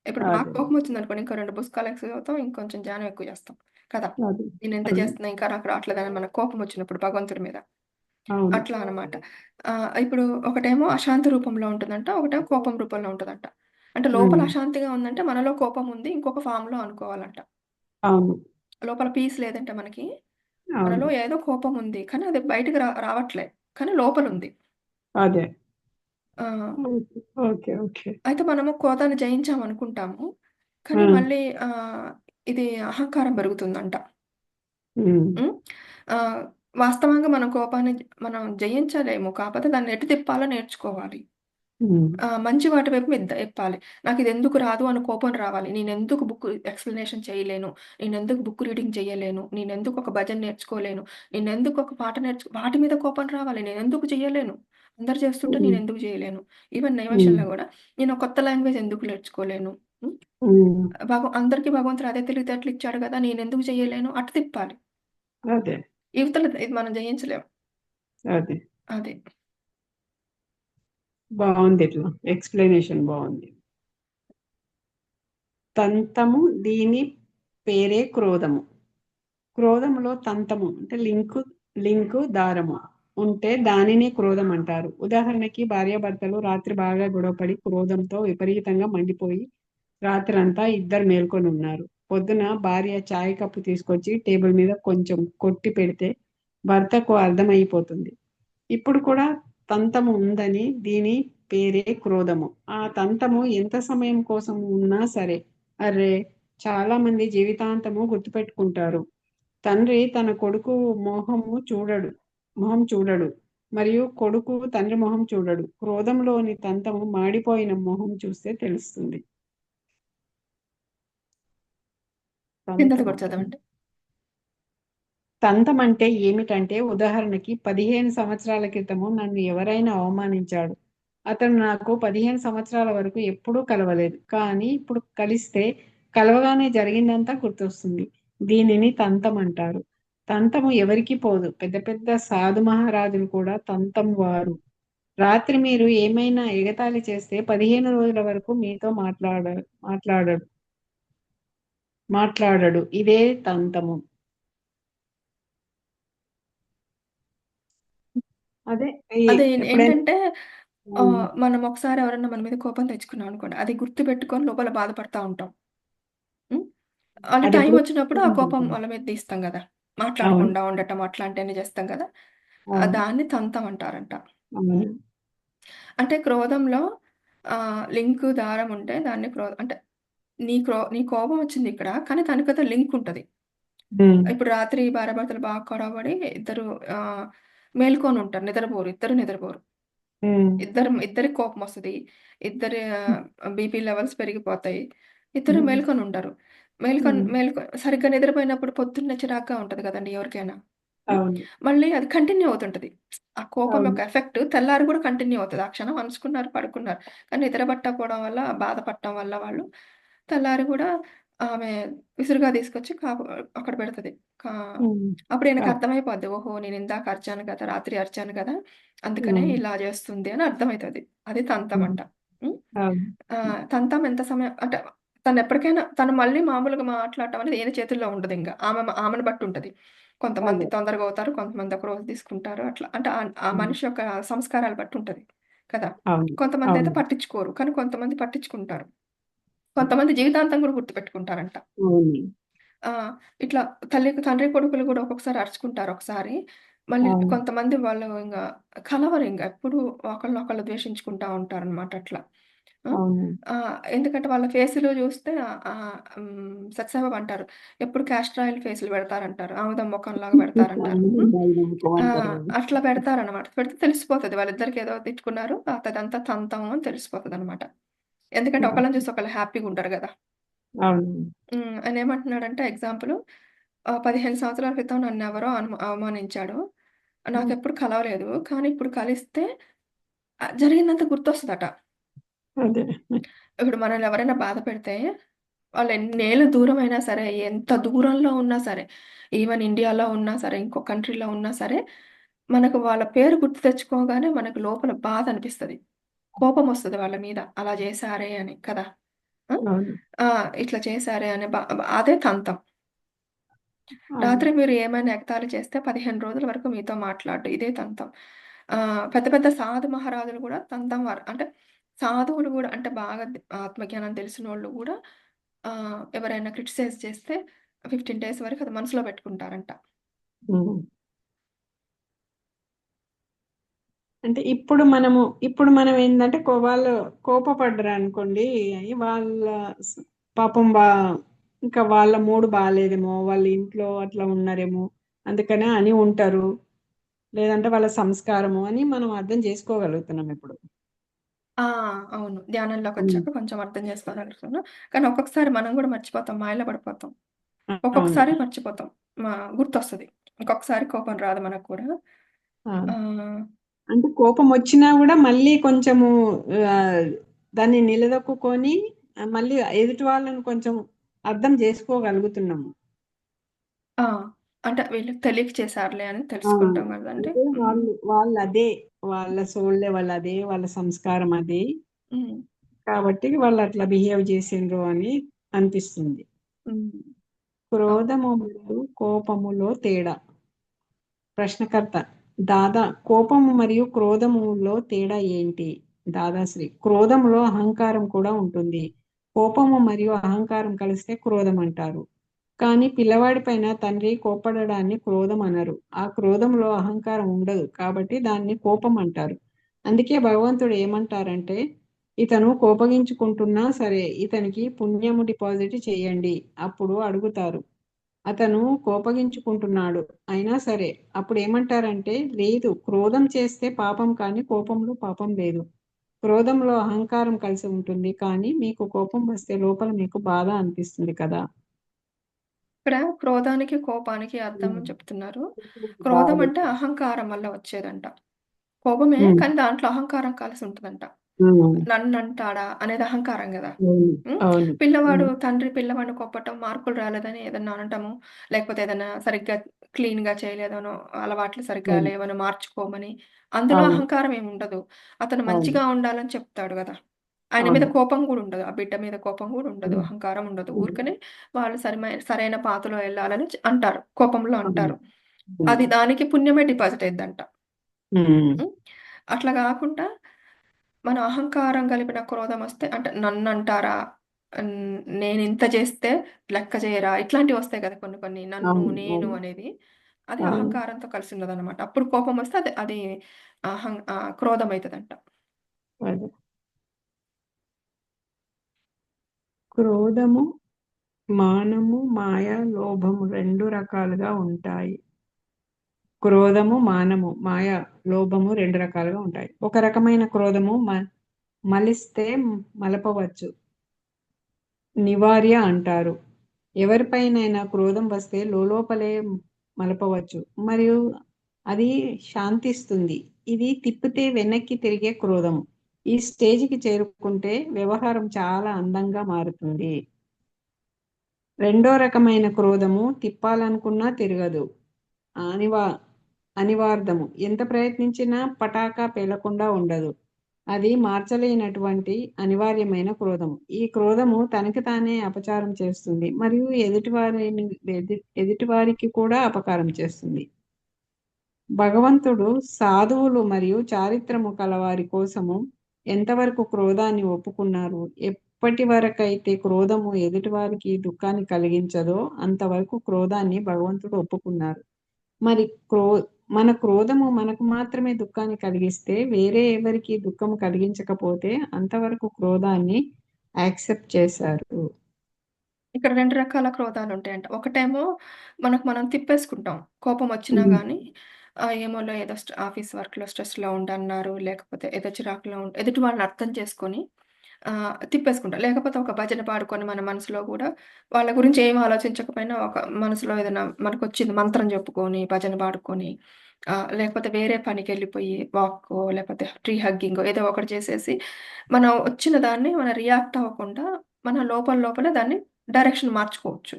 ఇప్పుడు బాగా అదే. కోపమొచ్చిందనుకోండి, ఇంకో 2 పుసకాలు ఎక్కువ చదువుతాం. ఇంకొంచెం ధ్యానం ఎక్కువ చేస్తాం. కదా! అదే. నేనెంత అవును. చేస్తున్నా ఇంకా నాకు రావట్లేదని మనకు కోపమొచ్చినప్పుడు భగవంతుడి మీద. అవును. అట్లా అనమాట. ఇప్పుడు ఒకటేమో అశాంతి రూపంలో ఉంటదంట. ఒకటేమో కోపం రూపంలో ఉంటదంట. అంటే లోపల హ్మ్. అశాంతిగా ఉందంటే మనలో కోపం ఉంది. ఇంకొక ఫార్మ్‌లో అనుకోవాలంట. అవును. లోపల పీస్ లేదంటే మనకి, మనలో అవును. ఏదో కోపం ఉంది. కానీ అది బయటికి రావట్లే. కానీ లోపలుంది. అదే. ఆ! ఓకే. ఓకే. ఓకే. అయితే మనము క్రోధాన్ని జయించామనుకుంటాము. ఆ! కానీ మళ్ళీ ఇది అహంకారం పెరుగుతుందంట. హ్మ్. హ్మ్. ఆహ్, వాస్తవంగా మనం కోపాన్ని మనం జయించలేము. కాపోతే దాన్ని ఎటు తిప్పాలో నేర్చుకోవాలి. ఉమ్, మంచి వాటి వైపు ఎప్పాలి. నాకిదెందుకు రాదు అని కోపం రావాలి. నేనెందుకు బుక్ ఎక్స్‌ప్లనేషన్ చేయలేను? నేనెందుకు బుక్ రీడింగ్ చేయలేను? నేనెందుకు ఒక భజన నేర్చుకోలేను? నేనెందుకు ఒక పాట వాటి మీద కోపం రావాలి. నేనెందుకు చెయ్యలేను? అందరూ చేస్తుంటే ఉమ్, నేనెందుకు చేయలేను? ఈవెన్ ఉమ్, డైమెన్షన్‌లో గూడా నేను కొత్త లాంగ్వేజ్ ఎందుకు నేర్చుకోలేను? హ్మ్. ఉమ్, అందరికీ భగవంతుడు అదే తెలివితేటలు ఇచ్చాడు గదా! నేనెందుకు చేయలేను? అటు తిప్పాలి. అదే ఇవతల ఇది మనం జయించలేం. అదే అది. బాగుంది, ఇట్లా ఎక్స్ప్లెనేషన్ బాగుంది. తంతము, దీని పేరే క్రోధము. క్రోధములో తంతము అంటే లింకు దారము ఉంటే దానిని క్రోధం అంటారు. ఉదాహరణకి భార్యాభర్తలు రాత్రి బాగా గొడవపడి క్రోధంతో విపరీతంగా మండిపోయి రాత్రంతా ఇద్దరు మేల్కొని ఉన్నారు. పొద్దున భార్య చాయ్ కప్పు తీసుకొచ్చి టేబుల్ మీద కొంచెం కొట్టి పెడితే భర్తకు అర్థమైపోతుంది, ఇప్పుడు కూడా తంతము ఉందని. దీని పేరే క్రోధము. ఆ తంతము ఎంత సమయం కోసం ఉన్నా సరే, అర్రే, చాలా మంది జీవితాంతము గుర్తుపెట్టుకుంటారు. తండ్రి తన కొడుకు మొహం చూడడు, మరియు కొడుకు తండ్రి మొహం చూడడు. క్రోధంలోని తంతము మాడిపోయిన మొహం చూస్తే తెలుస్తుంది. కిందది తంతం కూడా అంటే చదవండి. తంతం అంటే ఏమిటంటే, ఉదాహరణకి 15 సంవత్సరాల క్రితము నన్ను ఎవరైనా అవమానించాడు. అతను నాకు 15 సంవత్సరాల వరకు ఎప్పుడూ కలవలేదు, కానీ ఇప్పుడు కలిస్తే కలవగానే జరిగిందంతా గుర్తొస్తుంది. దీనిని తంతం అంటారు. తంతము ఎవరికి పోదు. పెద్ద పెద్ద సాధు మహారాజులు కూడా తంతం వారు. రాత్రి మీరు ఏమైనా ఎగతాళి చేస్తే 15 రోజుల వరకు మీతో మాట్లాడడు మాట్లాడడు. ఇదే తంతము. అదే అదే ఎప్పుడైనా ఏంటంటే ఉమ్, మనం ఒకసారి ఎవరన్నా మన మీద కోపం తెచ్చుకున్నాం అనుకోండి. అది గుర్తుపెట్టుకొని లోపల బాధపడతా ఉంటాం. హ్మ్. అంటే అది ఎప్పుడు టైమొచ్చినప్పుడు ఆ కోపం వాళ్ళ మీద తీస్తాం గదా! అవును, మాట్లాడకుండా ఉండటం అట్లాంటియన్నీ చేస్తాం గదా! అవును, దాన్ని తంతం అంటారంట. అవును, అంటే క్రోధంలో లింకు, దారం ఉంటే దాన్ని అంటే నీ కోపం వచ్చిందిక్కడ. కానీ దానికదో లింక్ ఉంటది. ఉమ్, ఇప్పుడు రాత్రి భార్యాభర్తలు బాగా గొడవపడి ఇద్దరు మేల్కొనుంటారు. ఇద్దరు నిద్రపోరు. ఉమ్, ఇద్దరికి కోపమొస్తది. ఇద్దరి బీపీ లెవెల్స్ పెరిగిపోతాయి. ఇద్దరు ఉమ్, మేల్కొనుంటారు. మేల్కొన్ ఉమ్, మేల్కొ సరిగ్గా నిద్రపోయినప్పుడు పొద్దున్నే చిరాకుగా ఉంటది గదండీ ఎవరికైనా. హ్మ్. అవును, మళ్ళీ అది కంటిన్యూ అవుతుంటది. ఆ కోపం అవును, యొక్క ఎఫెక్ట్ తెల్లారి గూడా కంటిన్యూ అవుతది. ఆ క్షణం అనుకున్నారు, పడుకున్నారు. కానీ నిద్ర పట్టకపోవడం వల్ల, బాధపడటం వల్ల వాళ్ళు తెల్లారి గూడా ఆమె విసురుగా తీసుకొచ్చి అక్కడ పెడతది. కా ఉమ్, అప్పుడు ఈయనకి అవును, అర్థమైపోద్ది. ఓహో! నేనిందాక అరిచాను కదా! రాత్రి అరిచాను కదా! అందుకనే ఉమ్, ఇలా జేస్తుంది అని అర్థమైతది. అది ఉమ్, తంతమంట. హ్మ్. అవును, తంతం ఎంత సమయం అంటే తనెప్పటికైనా తను మళ్ళీ మామూలుగా మాట్లాడటం అనేది ఈయన చేతుల్లో ఉండదింక. ఆమెను బట్టి ఉంటది. కొంతమంది అదే, తొందరగా అవుతారు. కొంతమంది ఒక రోజు తీసుకుంటారు. అట్లా. అంటే ఆ ఉమ్, మనిషి యొక్క సంస్కారాలు బట్టి ఉంటది కదా! అవును, కొంతమందయితే అవును, పట్టించుకోరు. కానీ కొంతమంది పట్టించుకుంటారు. కొంతమంది జీవితాంతం గూడా గుర్తుపెట్టుకుంటారంట. అవును, ఆ! ఇట్లా తండ్రి కొడుకులు గూడా ఒక్కొక్కసారి అరుచుకుంటారు ఒకసారి. మళ్ళీ అవును, కొంతమంది వాళ్ళు కలవరింక. ఎప్పుడూ ఒకళ్ళనొకళ్ళు ద్వేషించుకుంటా ఉంటారనమాట అట్లా. ఆ! అవును. ఎందుకంటే వాళ్ళ ఫేసులు జూస్తే సత్యసాయిబాబా అంటారు. ఎప్పుడు క్యాస్టర్ ఆయిల్ ఫేసులు పెడతారంటారు. ఆముదం మొఖంలాగా పెడతారంటారు. హ్మ్. అవును, అవును, ఆ! అంటారు కదా. అట్లా పెడతారనమాట. పెడితే తెలిసిపోతది. వాళ్ళిద్దరికి ఏదో తిట్టుకున్నారు. అదంతా తంతం అని తెలిసిపోతదనమాట. ఎందుకంటే ఒకళ్ళని చూసి ఒకళ్ళు హ్యాపీగుండరు గదా! అవును, ఆయనేమంటున్నాడంటే ఎగ్జాంపులు 15 సంవత్సరాల క్రితం నన్నెవరో అవమానించాడు. ఉమ్, నాకెప్పుడు కలవలేదు. కానీ ఇప్పుడు కలిస్తే జరిగిందంతా గుర్తొస్తదట. అదే, ఇప్పుడు మనల్ని ఎవరైనా బాధ పెడితే వాళ్ళు ఎన్నేళ్ళు దూరమైనా సరే, ఎంత దూరంలో ఉన్నా సరే, ఈవెన్ ఇండియాలో ఉన్నా సరే, ఇంకో కంట్రీలో ఉన్నా సరే, మనకు వాళ్ళ పేరు గుర్తు తెచ్చుకోగానే మనకు లోపల బాధ అనిపిస్తది. కోపమొస్తది వాళ్ళ మీద. అలా చేశారే అని కదా! ఆ! అవును, ఆ! ఇట్లా చేశారే అని అదే తంతం. అవును, రాత్రి మీరు ఏమైనా ఎగతాళి చేస్తే 15 రోజుల వరకు మీతో మాట్లాడడు. ఇదే తంతం. పెద్ద పెద్ద సాధు మహారాజులు గూడా తంతం వారు. అంటే సాధువులు గూడా అంటే బాగా ఆత్మజ్ఞానం తెలిసినోళ్ళు గూడా ఎవరైనా క్రిటిసైజ్ చేస్తే 15 డేస్ వరకు అది మనసులో పెట్టుకుంటారంట. ఉమ్. అంటే ఇప్పుడు మనం ఏంటంటే వాళ్ళు కోపపడ్డరు అనుకోండి, వాళ్ళ స- పాపం ఇంకా వాళ్ళ మూడు బాగాలేదేమో, వాళ్ళ ఇంట్లో అట్లా ఉన్నారేమో, అందుకనే అని ఉంటారు. లేదంటే వాళ్ళ సంస్కారము అని మనం అర్థం చేసుకోగలుగుతున్నాం ఇప్పుడు. ఆ! అవును. హ్మ్. ధ్యానంలోకొచ్చాక కొంచెం అర్థం చేసుకోగలుగుతాను. కానీ ఒక్కొక్కసారి మనం గూడా మర్చిపోతాం. మాయలో పడిపోతాం. అవును. ఒక్కొక్కసారి మర్చిపోతాం. గుర్తొస్తది. ఇంకొకసారి కోపం రాదు మనకు కూడా. ఆ! ఆహ్, అంటే కోపమొచ్చినా గూడా మళ్ళీ కొంచెము ఆహ్, దాన్ని నిలదొక్కుకొని మళ్ళీ ఎదుటి వాళ్ళని కొంచెం అర్థం జేసుకోగలుగుతున్నాము. ఆ! అంటే వీళ్ళకి తెలియక చేశారులే అని ఆ! తెలుసుకుంటాం గదండీ! అంటే హ్మ్. వాళ్ళదే. వాళ్ళ సోల్ లెవెల్ అదే. వాళ్ళ సంస్కారం అదే. హ్మ్. కాబట్టి వాళ్ళట్లా బిహేవ్ జేసిండ్రు అని అనిపిస్తుంది. హ్మ్. అవును. క్రోధము మరియు కోపములో తేడా. ప్రశ్నకర్త: దాదా, కోపము మరియు క్రోధములో తేడా ఏంటి? దాదాశ్రీ: క్రోధములో అహంకారం కూడా ఉంటుంది. కోపము మరియు అహంకారం కలిస్తే క్రోధం అంటారు. కానీ పిల్లవాడి పైన తండ్రి కోప్పడడాన్ని క్రోధం అనరు. ఆ క్రోధంలో అహంకారం ఉండదు. కాబట్టి దాన్ని కోపం అంటారు. అందుకే భగవంతుడు ఏమంటారంటే, ఇతను కోపగించుకుంటున్నా సరే ఇతనికి పుణ్యము డిపాజిట్ చేయండి. అప్పుడు అడుగుతారు, అతను కోపగించుకుంటున్నాడు అయినా సరే. అప్పుడేమంటారంటే, లేదు, క్రోధం చేస్తే పాపం కానీ కోపంలో పాపం లేదు. క్రోధంలో అహంకారం కలిసి ఉంటుంది. కానీ మీకు కోపం వస్తే లోపల మీకు బాధ అనిపిస్తుంది కదా! ఇక్కడ క్రోధానికి, కోపానికి అర్థం హ్మ్. చెప్తున్నారు. బాధ. క్రోధం అంటే అహంకారం వల్ల వచ్చేదంట. కోపమే హ్మ్. కానీ దాంట్లో అహంకారం కలిసి ఉంటదంట. హ్మ్. నన్నంటాడా అనేది అహంకారం గదా! అవును. హ్మ్. అవును. పిల్లవాడు హ్మ్. తండ్రి పిల్లవాడిని కొట్టడం, మార్కులు రాలేదని ఏదన్నా అనటము, లేకపోతే ఏదన్నా సరిగ్గా క్లీన్‌గా చేయలేదనో, అలవాట్లు సరిగ్గా అవును. లేవనో మార్చుకోమని, అందులో అవును. అహంకారం ఏముండదు. అతను అవును. మంచిగా ఉండాలని చెప్తాడు గదా! ఆయన మీద అవును. కోపం గూడా ఉండదు. ఆ బిడ్డ మీద కోపం గూడా ఉండదు. హ్మ్. అహంకారం ఉండదు. హ్మ్. ఊరికనే వాళ్ళు సరైన పాతలో ఎళ్ళాలని అంటారు. కోపంలో అవును. అంటారు. హ్మ్. అది దానికి పుణ్యమే డిపాజిట్ అయిద్దంట. హ్మ్. హ్మ్. అట్లా గాకుండా మన అహంకారం కలిపిన క్రోధమొస్తే అంటే నన్నంటారా? నేనింత చేస్తే లెక్క చేయరా? ఇట్లాంటివొస్తాయి కదా! కొన్ని కొన్ని. నన్ను, అవును. నేను అవును. అనేది. అది అవును. అహంకారంతో కలిసున్నదనమాట. అప్పుడు కోపమొస్తే అది క్రోధమైతదంట. అదే. క్రోధము, మానము, మాయ, లోభము 2 రకాలుగా ఉంటాయి. క్రోధము, మానము, మాయ, లోభము 2 రకాలుగా ఉంటాయి. ఒక రకమైన క్రోధము మలిస్తే మలపవచ్చు. నివార్య అంటారు. ఎవరిపైనైనా క్రోధం వస్తే లోలోపలే మలపవచ్చు. మరియు అది శాంతిస్తుంది. ఇది తిప్పితే వెనక్కి తిరిగే క్రోధం. ఈ స్టేజ్‌కి చేరుకుంటే వ్యవహారం చాలా అందంగా మారుతుంది. రెండో రకమైన క్రోధము తిప్పాలనుకున్నా తిరగదు. అనివా అనివార్ధము. ఎంత ప్రయత్నించినా పటాకా పేలకుండా ఉండదు. అది మార్చలేనటువంటి అనివార్యమైన క్రోధము. ఈ క్రోధము తనకి తానే అపచారం చేస్తుంది మరియు ఎదుటివారికి కూడా అపకారం చేస్తుంది. భగవంతుడు సాధువులు మరియు చారిత్రము కలవారి కోసము ఎంతవరకు క్రోధాన్ని ఒప్పుకున్నారు? ఎప్పటి వరకైతే క్రోధము ఎదుటివారికి దుఃఖాన్ని కలిగించదో అంతవరకు క్రోధాన్ని భగవంతుడు ఒప్పుకున్నారు. మరి క్రో మన క్రోధము మనకు మాత్రమే దుఃఖాన్ని కలిగిస్తే, వేరే ఎవరికీ దుఃఖము కలిగించకపోతే అంతవరకు క్రోధాన్ని యాక్సెప్ట్ చేశారు. ఇక్కడ 2 రకాల క్రోధాలుంటాయంట. ఒకటేమో మనకు మనం తిప్పేసుకుంటాం. కోపమొచ్చినా హ్మ్. గానీ ఏమోలే ఏదో ఆఫీస్ వర్క్‌లో స్ట్రెస్‌లో ఉండన్నారు. లేకపోతే ఏదో చిరాకులో ఎదుటి వాళ్ళని అర్థం చేసుకొని తిప్పేసుకుంటా. లేకపోతే ఒక భజన పాడుకొని మన మనసులో గూడా వాళ్ళ గురించి ఏం ఆలోచించకపోయినా ఒక మనసులో ఏదైనా మనకొచ్చింది మంత్రం జెప్పుకొని, భజన పాడుకొని లేకపోతే వేరే పనికెళ్ళిపోయి వాక్కో లేకపోతే ట్రీ హగ్గింగో ఏదో ఒకటి చేసేసి మనం వచ్చిన దాన్ని మనం రియాక్ట్ అవ్వకుండా మన లోపల లోపలే దాన్ని డైరెక్షన్ మార్చుకోవచ్చు.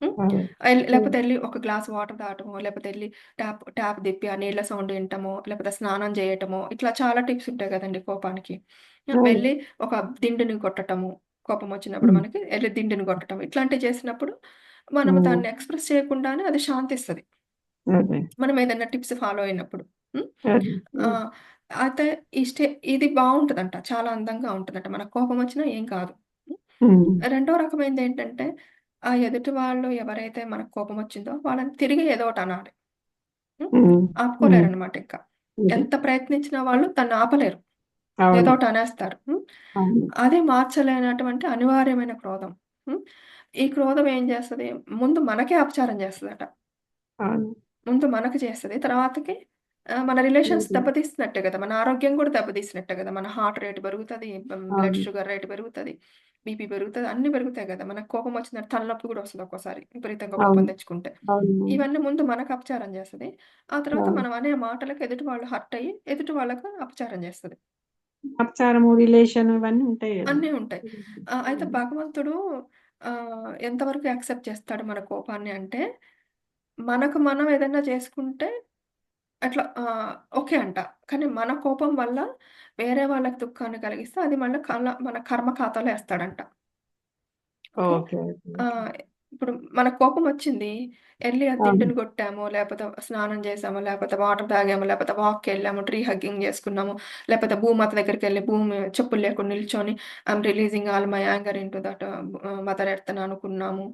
హ్మ్. అవును. హ్మ్. లేపోతే ఎళ్లి ఒక గ్లాస్ వాటర్ తాగటమో, లేపోతే ఎళ్లి ట్యాప్ ట్యాప్ తిప్పి ఆ నీళ్ళ సౌండ్ వినటమో, లేపోతే స్నానం జేయటమో, ఇట్లా చాలా టిప్స్ ఉంటాయి గదండీ కోపానికి. అవును. వెళ్లి ఒక దిండుని కొట్టటము, కోపమొచ్చినప్పుడు హ్మ్. మనకి ఎళ్లి దిండుని కొట్టటం. ఇట్లాంటివి చేసినప్పుడు మనము హ్మ్. దాన్ని ఎక్స్‌ప్రెస్ చేయకుండానే అది శాంతిస్తది. అదే. మనం ఏదైనా టిప్స్ ఫాలో అయినప్పుడు. హ్మ్. అదే. ఆ! హ్మ్. అయితే ఈ ఇది బావుంటదంట. చాలా అందంగా ఉంటదంట. మనకు కోపమొచ్చినా ఏం కాదు. హ్మ్. హ్మ్. రెండో రకమైనదేంటంటే, ఆ ఎదుటి వాళ్ళు ఎవరైతే మనకు కోపమొచ్చిందో వాళ్ళని తిరిగి ఏదో ఒకటనాలి. హ్మ్. హ్మ్. హ్మ్. ఆపుకోలేరనమాట ఇంక. అదే. ఎంత ప్రయత్నించినా వాళ్ళు దాన్నాపలేరు. అవును. ఏదోటి అనేస్తారు. హ్మ్. అవును. అది మార్చలేనటువంటి అనివార్యమైన క్రోధం. హ్మ్. ఈ క్రోధం ఏం చేస్తది? ముందు మనకే అపచారం చేస్తదట. అవును. ముందు మనకు చేస్తది. తర్వాతకి మన రిలేషన్స్ లేదు. దెబ్బతీస్తున్నట్టే గదా! మన ఆరోగ్యం గూడా దెబ్బతీసినట్టే గదా! మన హార్ట్ రేట్ పెరుగుతది, బ్లడ్ అవును. షుగర్ రేట్ పెరుగుతది, బీపీ పెరుగుతది, అన్నీ పెరుగుతాయి గదా! మనకు కోపం వచ్చిందంటే తలనొప్పి గూడా వస్తది ఒక్కోసారి విపరీతంగా కోపం అవును. తెచ్చుకుంటే. అవును. ఇవన్నీ ముందు మనకు అపచారం జేస్తది. ఆ తర్వాత అవును. మనం అనే మాటలకు ఎదుటి వాళ్ళు హర్ట్ అయ్యి, ఎదుటి వాళ్ళకు అపచారం జేస్తది. అపచారము, రిలేషన్ ఇవన్నీ ఉంటాయి గదా! అన్నీ ఉంటాయి. అయితే హ్మ్. భగవంతుడు ఎంతవరకు యాక్సెప్ట్ చేస్తాడు మన కోపాన్ని అంటే, మనకు మనం ఏదన్నా చేసుకుంటే అట్లా ఓకే అంట. కానీ మన కోపం వల్ల వేరే వాళ్ళకి దుఃఖాన్ని కలిగిస్తే అది మళ్ళా మన కర్మ ఖాతాలో ఏస్తాడంట. ఓకే. ఓకే. ఓకే. ఓకే. ఆహ్, ఇప్పుడు మనకు కోపమొచ్చింది. ఎళ్లి ఆ అవును. దిండుని కొట్టామో, లేపోతే స్నానం చేశామో, లేపోతే వాటర్ తాగామో, లేపోతే వాక్‌కెళ్ళాము, ట్రీ హగ్గింగ్ చేసుకున్నాము, లేపోతే భూమాత దగ్గరికెళ్ళి భూమి చెప్పులు లేకుండా నిల్చొని releasing all my anger into that mother earth అని అనుకున్నాము.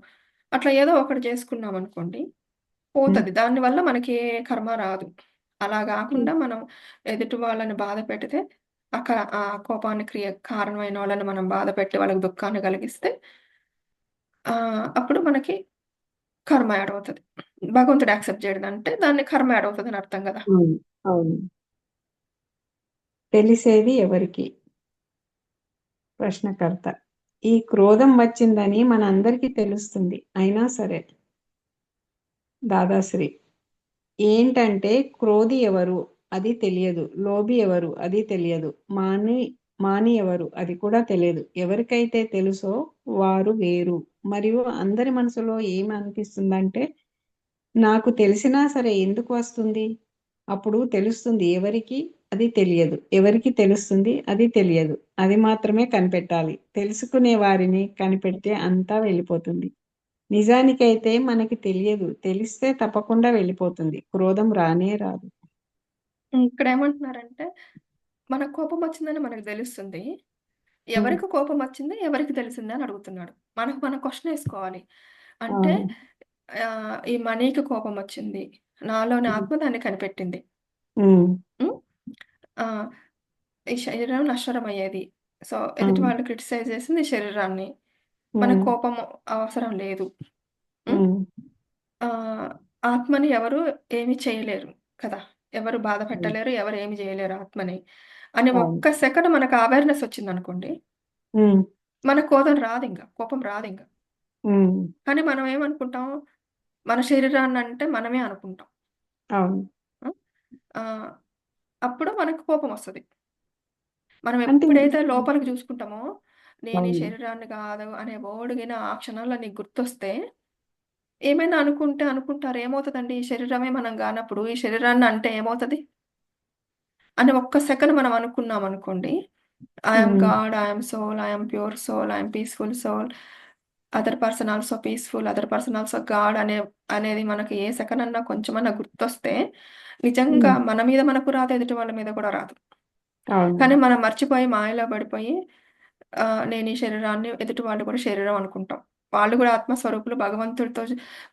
అట్లా ఏదో ఒకటి చేసుకున్నామనుకోండి, హ్మ్. పోతది. దానివల్ల మనకి ఏ కర్మ రాదు. అలా హ్మ్. గాకుండా మనం ఎదుటి వాళ్ళని బాధ పెడితే, ఆ కోపానికి కారణమైన వాళ్ళని మనం బాధ పెట్టి వాళ్ళకి దుఃఖాన్ని కలిగిస్తే అప్పుడు మనకి కర్మ యాడ్ అవుతది. భగవంతుడు యాక్సెప్ట్ చేయడంటే దాన్ని కర్మ యాడ్ అవుతదని అర్థం గదా! అవును. అవును. తెలిసేది ఎవరికి? ప్రశ్నకర్త. ఈ క్రోధం వచ్చిందని మనందరికీ తెలుస్తుంది. అయినా సరే దాదాశ్రీ ఏంటంటే క్రోధి ఎవరు? అది తెలియదు. లోభి ఎవరు? అది తెలియదు. మాని మాని ఎవరు? అది కూడా తెలియదు. ఎవరికైతే తెలుసో వారు వేరు. మరియు అందరి మనసులో ఏమి అనిపిస్తుందంటే నాకు తెలిసినా సరే ఎందుకు వస్తుంది? అప్పుడు తెలుస్తుంది ఎవరికి? అది తెలియదు. ఎవరికి తెలుస్తుంది? అది తెలియదు. అది మాత్రమే కనిపెట్టాలి. తెలుసుకునే వారిని కనిపెడితే అంతా వెళ్ళిపోతుంది. నిజానికైతే మనకి తెలియదు. తెలిస్తే తప్పకుండా వెళ్ళిపోతుంది. క్రోధం రానే రాదు. ఇక్కడేమంటున్నారంటే, మనకు కోపమొచ్చిందని మనకు దెలుస్తుంది. హ్మ్. ఎవరికి కోపమొచ్చింది, ఎవరికి తెలిసింది అని అడుగుతున్నాడు. మనకు మనం క్వెషన్ ఏసుకోవాలి. అంటే అవును. ఈ మనీకి కోపమొచ్చింది. నాలోని హ్మ్. ఆత్మ దాన్ని కనిపెట్టింది. హ్మ్. హ్మ్. ఆ! ఈ శరీరం నశ్వరమయ్యేది. సో, ఎదుటి అవును. వాళ్ళు క్రిటిసైజ్ చేసింది ఈ శరీరాన్ని. మనకు హ్మ్. కోపం అవసరం లేదు. హ్మ్. హ్మ్. ఆహ్, ఆత్మని ఎవరు ఏమి చేయలేరు కదా! ఎవరు బాధ హ్మ్. పెట్టలేరు. ఎవరు ఏమి జేయలేరు ఆత్మని. అని అవును. ఒక్క సెకను మనకు అవేర్‌నెస్ వచ్చిందనుకోండి, హ్మ్. మనకు కోపం రాదింక. కోపం రాదింక. హ్మ్. కానీ మనం ఏమనుకుంటాం, మన శరీరాన్నంటే మనమే అనుకుంటాం. అవును. ఆ! ఆహ్, అప్పుడు మనకు కోపమొస్తది. మనం అంటే ఎప్పుడైతే లోపలికి జూసుకుంటామో, నేను ఈ అవును. శరీరాన్ని గాదు అనే వర్డ్ గిన ఆ క్షణంలో నీకు గుర్తొస్తే, ఏమైనా అనుకుంటే అనుకుంటారు. ఏమవుతదండి ఈ శరీరమే మనం గానప్పుడు, ఈ శరీరాన్ని అంటే ఏమవుతది? అని ఒక్క సెకను మనం అనుకున్నామనుకోండి, I am hmm. God, I am soul, I am pure soul, I am peaceful soul, other person also peaceful, other person also God అనేది మనకి ఏ సెకనన్నా కొంచెమన్నా గుర్తొస్తే, నిజంగా హ్మ్. మన మీద మనకు రాదు, ఎదుటి వాళ్ళ మీద కూడా రాదు. అవును. కానీ మనం మర్చిపోయి మాయలో పడిపోయి నేను ఈ శరీరాన్ని ఎదుటి వాళ్ళు కూడా శరీరం అనుకుంటాం. వాళ్ళు కూడా ఆత్మస్వరూపులు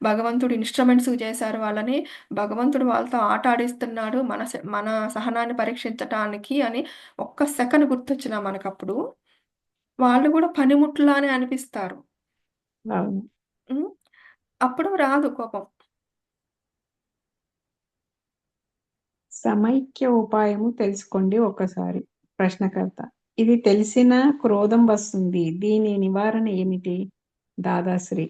భగవంతుడు ఇన్‌స్ట్రుమెంట్స్‌గా చేశారు వాళ్ళని. భగవంతుడు వాళ్ళతో ఆట ఆడిస్తున్నాడు. మన సహనాన్ని పరీక్షించటానికి అని ఒక్క సెకను గుర్తొచ్చినా మనకప్పుడు, వాళ్ళు కూడా పనిముట్లులానే అనిపిస్తారు. అవును. హ్మ్. అప్పుడు రాదు కోపం. సమైక్య ఉపాయము తెలుసుకోండి ఒక్కసారి. ప్రశ్నకర్త. ఇది తెలిసినా క్రోధం వస్తుంది. దీని నివారణ ఏమిటి? దాదాశ్రీ.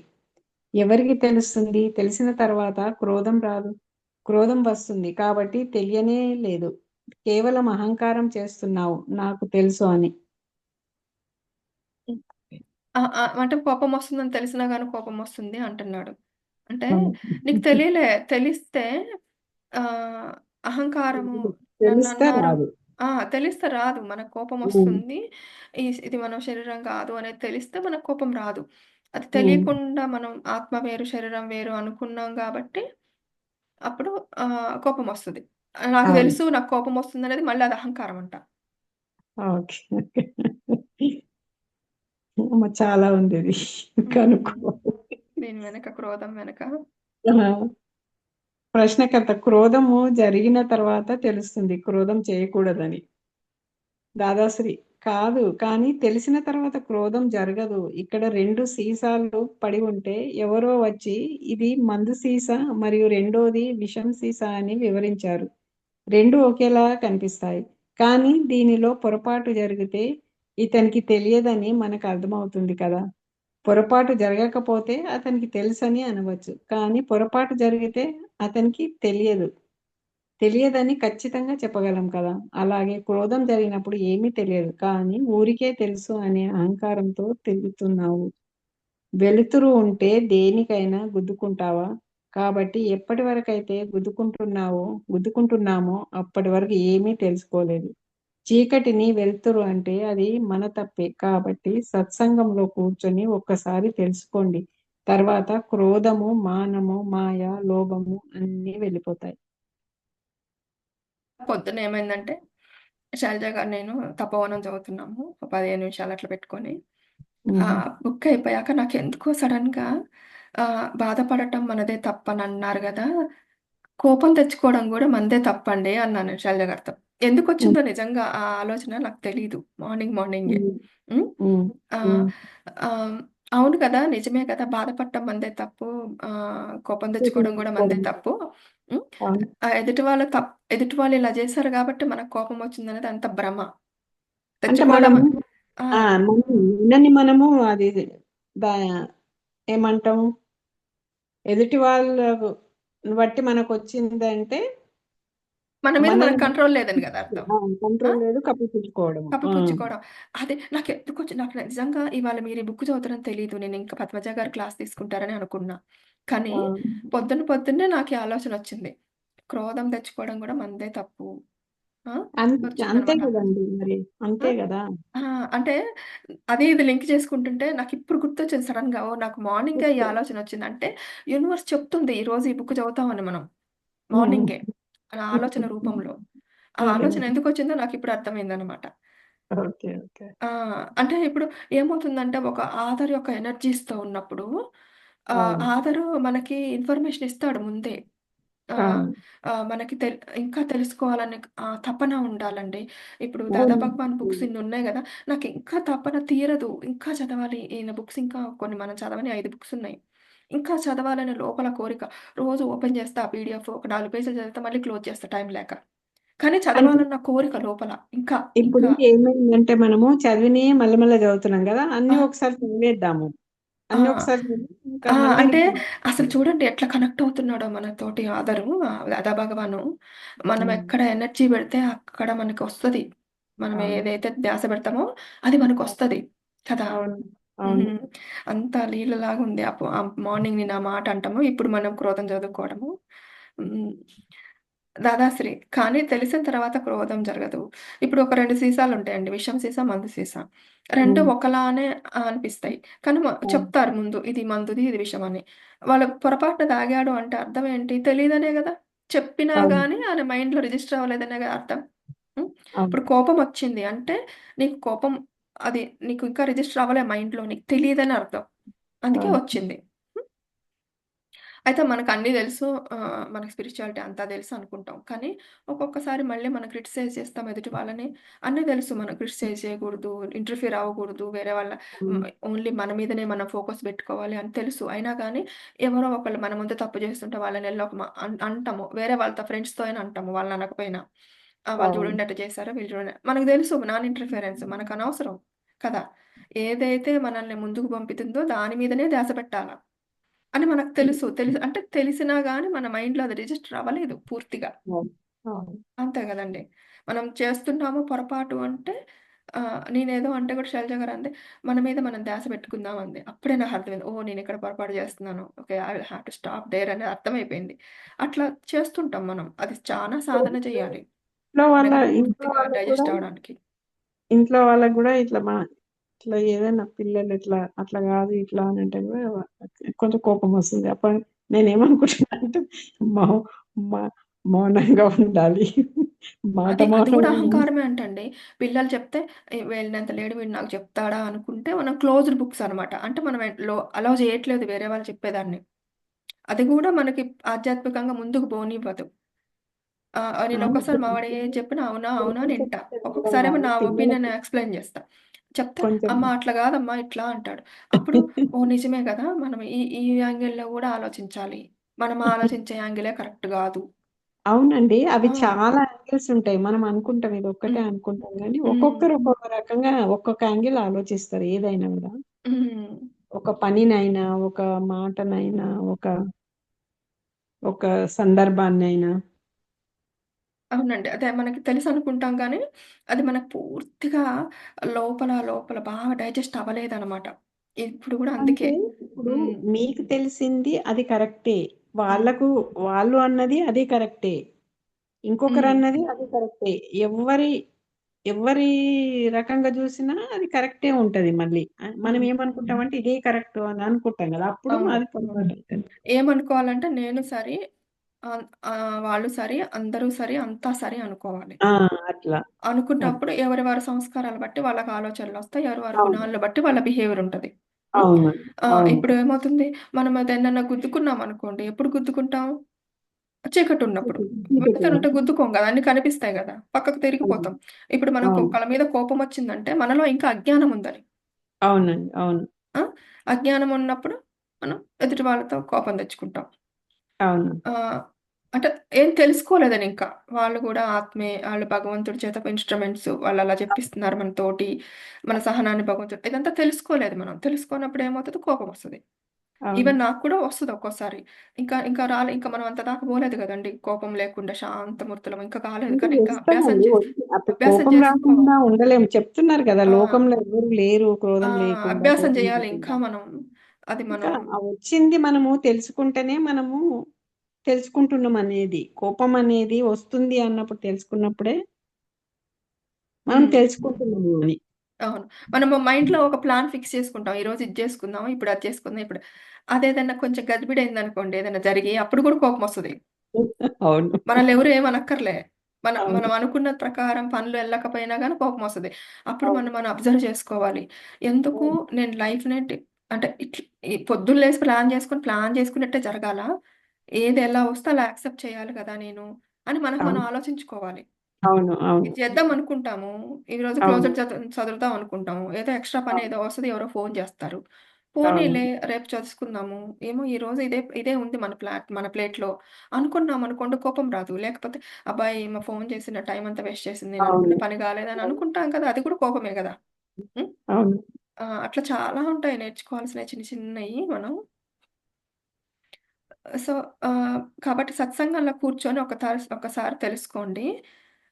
ఎవరికి తెలుస్తుంది? తెలిసిన తర్వాత క్రోధం రాదు. క్రోధం వస్తుంది. కాబట్టి తెలియనే లేదు. కేవలం అహంకారం చేస్తున్నావు. నాకు తెలుసు అని. హ్మ్. అంటే కోపమొస్తుందని తెలిసినా గాని కోపమొస్తుంది అంటున్నాడు. అంటే అవును. నీకు తెలిస్తే ఆహ్, అహంకారము తెలిస్తే నన్నన్నారు రాదు. తెలిస్తే రాదు. మనకు హ్మ్. కోపమొస్తుంది. ఇది మన శరీరం కాదు అనేది తెలిస్తే మనకు కోపం రాదు. అది హ్మ్. తెలియకుండా మనం ఆత్మ వేరు, శరీరం వేరు అనుకున్నాం గాబట్టి అప్పుడు కోపమొస్తది. నాకు అవును. తెలుసు నాకు కోపమొస్తుందనేది మళ్ళీ అది అహంకారం అంట. ఓకే. అమ్మ చాలా ఉంది ఇది. హ్మ్. కనుక్కో. దీని వెనక క్రోధం వెనక ఆ! ప్రశ్నకర్త క్రోధము జరిగిన తర్వాత తెలుస్తుంది. క్రోధం చేయకూడదని. దాదాశ్రీ కాదు. కానీ తెలిసిన తర్వాత క్రోధం జరగదు. ఇక్కడ 2 సీసాలు పడి ఉంటే ఎవరో వచ్చి ఇది మందు సీసా మరియు రెండోది విషం సీసా అని వివరించారు. రెండు ఒకేలా కనిపిస్తాయి. కానీ దీనిలో పొరపాటు జరిగితే ఇతనికి తెలియదని మనకు అర్థమవుతుంది కదా. పొరపాటు జరగకపోతే అతనికి తెలుసని అనవచ్చు. కానీ పొరపాటు జరిగితే అతనికి తెలియదని ఖచ్చితంగా చెప్పగలం కదా. అలాగే క్రోధం జరిగినప్పుడు ఏమీ తెలియదు, కానీ ఊరికే తెలుసు అనే అహంకారంతో తిరుగుతున్నావు. వెలుతురు ఉంటే దేనికైనా గుద్దుకుంటావా? కాబట్టి ఎప్పటి వరకైతే గుద్దుకుంటున్నామో అప్పటి వరకు ఏమీ తెలుసుకోలేదు. చీకటిని వెలుతురు అంటే అది మన తప్పే. కాబట్టి సత్సంగంలో కూర్చొని ఒక్కసారి తెలుసుకోండి. తర్వాత క్రోధము, మానము, మాయ, లోభము అన్నీ వెళ్ళిపోతాయి. పొద్దున్న ఏమైందంటే శైలజ గారు నేను తపోవనం చదువుతున్నాము. ఒక 15 నిమిషాలు అట్లా పెట్టుకొని. ఉమ్, బుక్ అయిపోయాక నాకెందుకో సడన్‌గా బాధపడటం మనదే తప్పనన్నారు గదా! కోపం తెచ్చుకోవడం గూడా మనదే తప్పండి అన్నాను శైలజ గారితో. ఉమ్, ఎందుకొచ్చిందో నిజంగా ఆ ఆలోచన నాకు తెలీదు. మార్నింగే. ఉమ్, హ్మ్. ఉమ్, ఆహ్, ఉమ్. ఆహ్, అవును కదా! నిజమే కదా! బాధపడటం మనదే తప్పు. కోపం తెచ్చుకోవడం గూడా మనదే తప్పు. హ్మ్. అవును. ఎదుటి వాళ్ళు ఇలా చేశారు గాబట్టి మనకు కోపం వచ్చిందనేది అంతా భ్రమ. అంటే తెచ్చుకోవడం మనము ఆ! మనం వినని మనము అది దా ఏమంటాం, ఎదుటి వాళ్ళ బట్టి మనకు వచ్చిందంటే మన మీద మనల్ని మనకు కంట్రోల్ లేదని గదా అర్థం. ఆ! కంట్రోల్ లేదు, కప్పిపుచ్చుకోవడము. కప్పిపుచ్చుకోవడం. అదే నాకు నిజంగా ఇవాళ మీరు ఈ బుక్ చదువుతారని తెలీదు. నేనింక పద్మజ గారు క్లాస్ తీసుకుంటారని అనుకున్నా. కానీ ఆ, పొద్దున్నే నాకు ఈ ఆలోచనొచ్చింది. క్రోధం తెచ్చుకోవడం గూడా మనదే తప్పు. ఆ! అంతే వచ్చిందనమాట. కదండి మరి. ఆ! అంతే కదా. ఆ! అంటే అది ఇది లింక్ చేసుకుంటుంటే నాకిప్పుడు గుర్తొచ్చింది సడెన్‌గా. ఓహ్! నాకు మార్నింగే ఈ ఆలోచనొచ్చింది. అంటే యూనివర్స్ చెప్తుంది ఈరోజు ఈ బుక్ చదువుతామని మనం. మార్నింగే. అలా ఆలోచన రూపంలో. ఆ అదే ఆలోచన అదే. ఎందుకొచ్చిందో నాకిప్పుడు అర్థమైందనమాట. Okay, okay. ఆ! అంటే ఇప్పుడు ఏమవుతుందంటే ఒక ఆథర్ యొక్క ఎనర్జీస్‌తో ఉన్నప్పుడు అవును, ఆథరు మనకి ఇన్ఫర్మేషన్ ఇస్తాడు ముందే. ఆహ్, అవును, మనకి ఇంకా తెలుసుకోవాలనే తపన ఉండాలండి. ఇప్పుడు దాదా అవును. భగవాన్ బుక్స్ ఇన్నున్నాయి గదా! నాకింకా తపన తీరదు. ఇంకా చదవాలి. ఈయన బుక్స్ ఇంకా కొన్ని మనం చదవని 5 బుక్స్ ఉన్నాయి. ఇంకా చదవాలనే లోపల కోరిక. రోజు ఓపెన్ చేస్తా ఆ పీడీఎఫ్ ఒక 4 పేజీలు చదివితే మళ్ళీ క్లోజ్ చేస్తా టైం లేక. కానీ అంటే చదవాలన్న కోరిక లోపల. ఇంకా, ఇప్పుడు ఇంకా ఏమైందంటే మనము చదివినయి మళ్ళీ మళ్ళీ చదువుతున్నాం కదా, ఆ! అన్ని ఒకసారి చదివేద్దాము. ఆ! అన్ని ఒకసారి చదివి ఇంకా ఆ! మళ్ళీ అంటే రిపీట్ అసలు చేయాలి. చూడండి ఎట్లా కనెక్ట్ అవుతున్నాడో మనతోటి ఆథరు అదా భగవాను. మనం ఉమ్, ఎక్కడ ఎనర్జీ పెడితే అక్కడ మనకొస్తది. మనం అవును, ఏదైతే ధ్యాస పెడతామో అది మనకొస్తది కదా! అవును, అవును. హ్మ్. అంత లీలలాగా ఉంది. మార్నింగ్ నేను ఆ మాట అంటాము. ఇప్పుడు మనం క్రోధం చదువుకోవడము. హ్మ్. దాదాశ్రీ. కానీ తెలిసిన తర్వాత క్రోధం జరగదు. ఇప్పుడు ఒక 2 సీసాలుంటాయండి. విషం సీసా, మందు సీసా. 2 ఉమ్, ఒకలానే అనిపిస్తాయి. కానీ అవును, చెప్తారు ముందు ఇది మందుది, ఇది విషమని. వాళ్ళు పొరపాటున తాగాడు అంటే అర్థం ఏంటి? తెలీదనే గదా! చెప్పినా అవును, గాని ఆయన మైండ్‌లో రిజిస్టర్ అవ్వలేదనే గదా అర్థం. హ్మ్. అవును, ఇప్పుడు కోపమొచ్చింది అంటే నీకు కోపం అది నీకు ఇంకా రిజిస్టర్ అవ్వలే మైండ్‌లో. నీకు తెలీదని అర్థం. అందుకే అవును. వచ్చింది. హ్మ్. అయితే మనకన్నీ తెలుసు. మనకి స్పిరిచువాలిటీ అంతా తెలుసు అనుకుంటాం. కానీ ఒక్కొక్కసారి మళ్ళీ మనం క్రిటిసైజ్ చేస్తాం ఎదుటి వాళ్ళని. అన్నీ తెలుసు మనం క్రిటిసైజ్ చేయకూడదు, ఇంటర్ఫియర్ అవ్వకూడదు, వేరే వాళ్ళ ఉమ్, ఓన్లీ మన మీదనే మనం ఫోకస్ పెట్టుకోవాలి అని తెలుసు. అయినా గానీ ఎవరో ఒకళ్ళు మన ముందు తప్పు చేస్తుంటే వాళ్ళనెళ్ళి ఒక అంటాము. వేరే వాళ్ళతో ఫ్రెండ్స్‌తో అయినా అంటాము వాళ్ళని అనకపోయినా. వాళ్ళు అవును. చూడండి అట్ట చేశారు, వీళ్ళు చూడండి మనకు తెలుసు నాన్ ఇంటర్ఫియరెన్స్ మనకనవసరం కదా! ఏదైతే మనల్ని ముందుకు పంపుతుందో దాని మీదనే ధ్యాస పెట్టాల. అని మనకు తెలుసు. అంటే తెలిసినా గాని మన మైండ్‌లో అది రిజిస్టర్ అవ్వలేదు పూర్తిగా. అవును, అవును. అంతే గదండీ! మనం చేస్తున్నాము పొరపాటు అంటే నేనేదో అంటే గూడా శైలజ గారు అంది, మన మీద మనం ధ్యాస పెట్టుకుందాం అంది. అప్పుడే నాకు అర్థమైంది. ఓహ్! నేనిక్కడ పొరపాటు చేస్తున్నాను. Okay. I will have to stop there అని అర్థమైపోయింది. అట్లా చేస్తుంటాం మనం. అది చానా సాధన చేయాలి. ఇంట్లో వాళ్ళ మనకి ఇంట్లో పూర్తిగా వాళ్ళకి కూడా డైజెస్ట్ అవ్వడానికి. ఇంట్లో వాళ్ళకి కూడా ఇట్లా ఇట్లా ఏదైనా పిల్లలు ఇట్లా అట్లా కాదు ఇట్లా అని అంటే కూడా కొంచెం కోపం వస్తుంది. అప్పుడు నేనేమనుకుంటున్నా అంటే మౌ మ- మౌనంగా ఉండాలి. మాట అది గూడా మౌనంగా అహంకారమే అంటండి. పిల్లలు చెప్తే వీడినంత లేడు వీడు నాకు చెప్తాడా అనుకుంటే మనం క్లోజ్డ్ బుక్స్ అనమాట. అంటే మనం అలౌ చేయట్లేదు వేరే వాళ్ళు చెప్పేదాన్ని. అది గూడా మనకి ఆధ్యాత్మికంగా ముందుకు పోనివ్వదు. నేను ఒక్కోసారి మా వాడు ఏది చెప్పినా అవునా, అవునా అని కొంచెం ఇంటా. చెప్పడం ఒక్కొక్కసారేమో కాదు నా ఒపీనియన్ పిల్లలకి ఎక్స్‌ప్లెయిన్ చేస్తా. చెప్తే కొంచెం. అమ్మ అట్లా గాదమ్మా ఇట్లా అంటాడు. అప్పుడు ఓహ్! నిజమే గదా! మనం ఈ ఈ యాంగిల్‌లో గూడా ఆలోచించాలి. మనం ఆలోచించే యాంగిలే కరెక్ట్ గాదు. అవునండి. అవి ఆ! చాలా యాంగిల్స్ ఉంటాయి. మనం అనుకుంటాం ఇదొక్కటే హ్మ్. అనుకుంటాం గానీ, హ్మ్. ఒక్కొక్కరు ఒక్కొక్క రకంగా ఒక్కొక్క యాంగిల్ ఆలోచిస్తారు ఏదైనా గూడా. హ్మ్. ఒక పనినైనా, ఒక మాటనైనా, ఒక ఒక సందర్భాన్నైనా. అవునండి. అదే మనకి తెలుసనుకుంటాం గానీ, అది మనకు పూర్తిగా లోపల, లోపల బాగా డైజెస్ట్ అవ్వలేదనమాట. ఇప్పుడు గూడా అందుకే. అంటే ఇప్పుడు హ్మ్. మీకు తెలిసింది అది కరెక్టే. హ్మ్. వాళ్ళకు వాళ్ళు అన్నది అది కరెక్టే. హ్మ్. ఇంకొకరన్నది అది కరెక్టే. ఎవ్వరి ఎవ్వరి రకంగా జూసినా అది కరెక్టే ఉంటది మళ్ళీ. మనం హ్మ్. ఏమనుకుంటామంటే ఇదే కరెక్టు అని అనుకుంటాం గదా! అప్పుడు అవును. అది పొరపాటవుతది. ఏమనుకోవాలంటే నేను సరి, వాళ్ళు సరి, అందరూ సరి, అంతా సరి అనుకోవాలి. ఆ! అట్లా. అట్లా. అనుకున్నప్పుడు ఎవరి వారి సంస్కారాలు బట్టి వాళ్ళకి ఆలోచనలొస్తాయి. ఎవరి వారి అవును. గుణాలను బట్టి వాళ్ళ బిహేవియర్ ఉంటది. హ్మ్. అవును. అవును. ఇప్పుడు ఏమవుతుంది, మనం అదేన్నన్నా గుద్దుకున్నామనుకోండి, ఎప్పుడు గుద్దుకుంటాం? చీకటున్నప్పుడు. వెలుతురుంటే చీకటిగుంది. గుద్దుకోం గదా! అన్నీ కనిపిస్తాయి గదా! పక్కకు అవును. తిరిగిపోతాం. ఇప్పుడు మనకు అవును. ఒకళ్ళ మీద కోపమొచ్చిందంటే మనలో ఇంకా అజ్ఞానం ఉందని. అవునండి. అవును. ఆ! అజ్ఞానం ఉన్నప్పుడు మనం ఎదుటి వాళ్ళతో కోపం తెచ్చుకుంటాం. అవును. ఆహ్, అంటే ఏం తెలుసుకోలేదనింకా. వాళ్ళు గూడా ఆత్మే, ఆళ్ళు భగవంతుడి చేత ఇన్‌స్ట్రుమెంట్స్ వాళ్ళలా చెప్పిస్తున్నారు మనతోటి. మన సహనాన్ని భగవంతుడు ఇదంతా తెలుసుకోలేదు మనం. తెలుసుకోనప్పుడు ఏమవుతది కోపమొస్తది. అవును. ఈవెన్ నాకు కూడా వస్తది ఒక్కోసారి. ఇంకా రాలే ఇంకా మనం అంత దాకా పోలేదు గదండీ! కోపం లేకుండా శాంతమూర్తులం ఇంకా కాలేదు. అంటే కానీ ఇంకా వస్తదండి. వచ్చి అప్పుడు అభ్యాసం కోపం చేసుకోవాలి. రాకుండా ఉండలేము. చెప్తున్నారు కదా! ఆ! లోకంలో ఎవ్వరు లేరు ఆ! క్రోధం లేకుండా, అభ్యాసం కోపం జేయాలి ఇంకా లేకుండా. మనం. అది ఇంకా మనం ఆ వచ్చింది మనము తెలుసుకుంటేనే మనము తెలుసుకుంటున్నాం అనేది. కోపం అనేది వస్తుంది అన్నప్పుడు తెలుసుకున్నప్పుడే మనం హ్మ్. తెలుసుకుంటున్నాము అని. అవును. మనము మైండ్‌లో ఒక ప్లాన్ ఫిక్స్ చేసుకుంటాం. ఈరోజు ఇది జేసుకుందాం. ఇప్పుడు అది చేసుకుందాం. ఇప్పుడు అదేదన్నా కొంచెం గజిబిడయిందనుకోండి ఏదైనా జరిగి అప్పుడు గూడా కోపమొస్తది. అవును. మనల్ని ఎవరు ఏమనక్కర్లే. మనం అవును. అనుకున్న ప్రకారం పనులు ఎళ్ళకపోయినా గాని కోపమొస్తది. అప్పుడు అవును. మనం అబ్జర్వ్ చేసుకోవాలి. ఎందుకు అవును. నేను లైఫ్‌నేంటి అంటే ఈ పొద్దున్న లేసి ప్లాన్ చేసుకున్నట్టే జరగాలా? ఏది ఎలా వస్తే అలా యాక్సెప్ట్ చేయాలి గదా నేను అని మనకు మనం అవును. ఆలోచించుకోవాలి. అవును. అవును. ఇది చేద్దాం అనుకుంటాము. ఈరోజు అవును. క్లోజర్ చదువుదాం అనుకుంటాము. ఏదో ఎక్స్‌ట్రా పని అవును. ఏదో వస్తది. ఎవరో ఫోను చేస్తారు. అవును. పోనీలే రేపు చేసుకుందాము. ఏమో ఈరోజు ఇదే ఉంది మన ప్లేట్‌లో అనుకున్నామనుకోండి కోపం రాదు. లేకపోతే అబ్బా! ఈమె ఫోను చేసి నా టైమ్ అంతా వేస్ట్ చేసింది. నేను అనుకున్న అవును. పని కాలేదని అవును. అనుకుంటాం కదా! అది కూడా కోపమే గదా! హ్మ్. అవును. అట్లా చాలా ఉంటాయి నేర్చుకోవాల్సినయి చిన్న చిన్నయి మనం. సో, కాబట్టి సత్సంగంలో కూర్చొని ఒకసారి తెలుసుకోండి.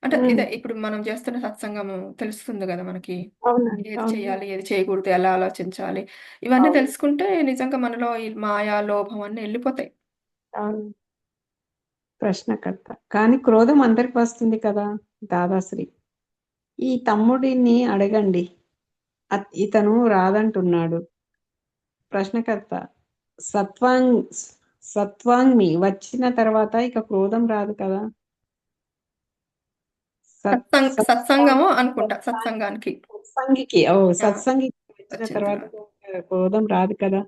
అంటే హ్మ్. ఇదే ఇప్పుడు మనం చేస్తున్న సత్సంగము తెలుస్తుంది గదా! మనకి. అవునండి. ఏది అవును. చేయాలి? ఏది చేయకూడదు? ఎలా ఆలోచించాలి? ఇవన్నీ అవును. తెలుసుకుంటే నిజంగా మనలో ఈ మాయ, లోభం అన్నీ ఎళ్ళిపోతాయి. అవును. ప్రశ్నకర్త. కానీ క్రోధం అందరికి వస్తుంది కదా! దాదాశ్రీ. ఈ తమ్ముడిని అడగండి. ఇతను రాదంటున్నాడు. ప్రశ్నకర్త. సత్వాంగ్ సత్వాంగ్‌ని వచ్చిన తర్వాత ఇక క్రోధం రాదు కదా! సత్సంగము అనుకుంటా సత్సంగానికి. సత్సంగికి ఆ! సత్సంగికి వచ్చిన వచ్చిన తర్వాత తర్వాత. క్రోధం రాదు కదా!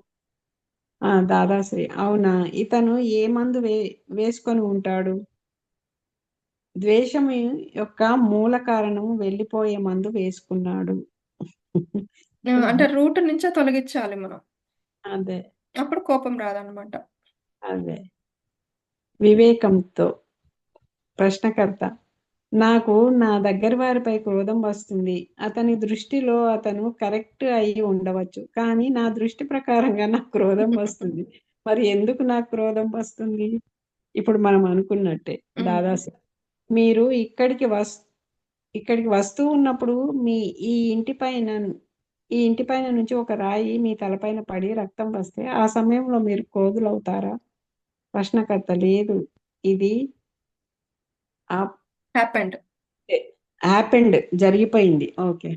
దాదాశ్రీ. అవునా! ఇతను ఏ మందు వేసుకొని ఉంటాడు? ద్వేషము యొక్క మూల కారణం వెళ్ళిపోయే మందు వేసుకున్నాడు. అంటే రూట్ నుంచే తొలగిచ్చాలి మనం. అదే. అప్పుడు కోపం రాదనమాట. అదే. వివేకంతో. ప్రశ్నకర్త. నాకు నా దగ్గర వారిపై క్రోధం వస్తుంది. అతని దృష్టిలో అతను కరెక్ట్ అయ్యి ఉండవచ్చు. కానీ నా దృష్టి ప్రకారంగా నాకు క్రోధం వస్తుంది. మరి ఎందుకు నాకు క్రోధం వస్తుంది? ఇప్పుడు మనం అనుకున్నట్టే హ్మ్. దాదాపు. మీరు ఇక్కడికి వస్తూ ఉన్నప్పుడు మీ ఈ ఇంటి పైన ఈ ఇంటి పైన నుంచి ఒక రాయి మీ తలపైన పడి రక్తం వస్తే ఆ సమయంలో మీరు క్రోధులవుతారా? ప్రశ్నకర్త. లేదు. ఇది ఆప్ హ్యాపెండ్. హ్యాపెండ్ జరిగిపోయింది. ఓకే.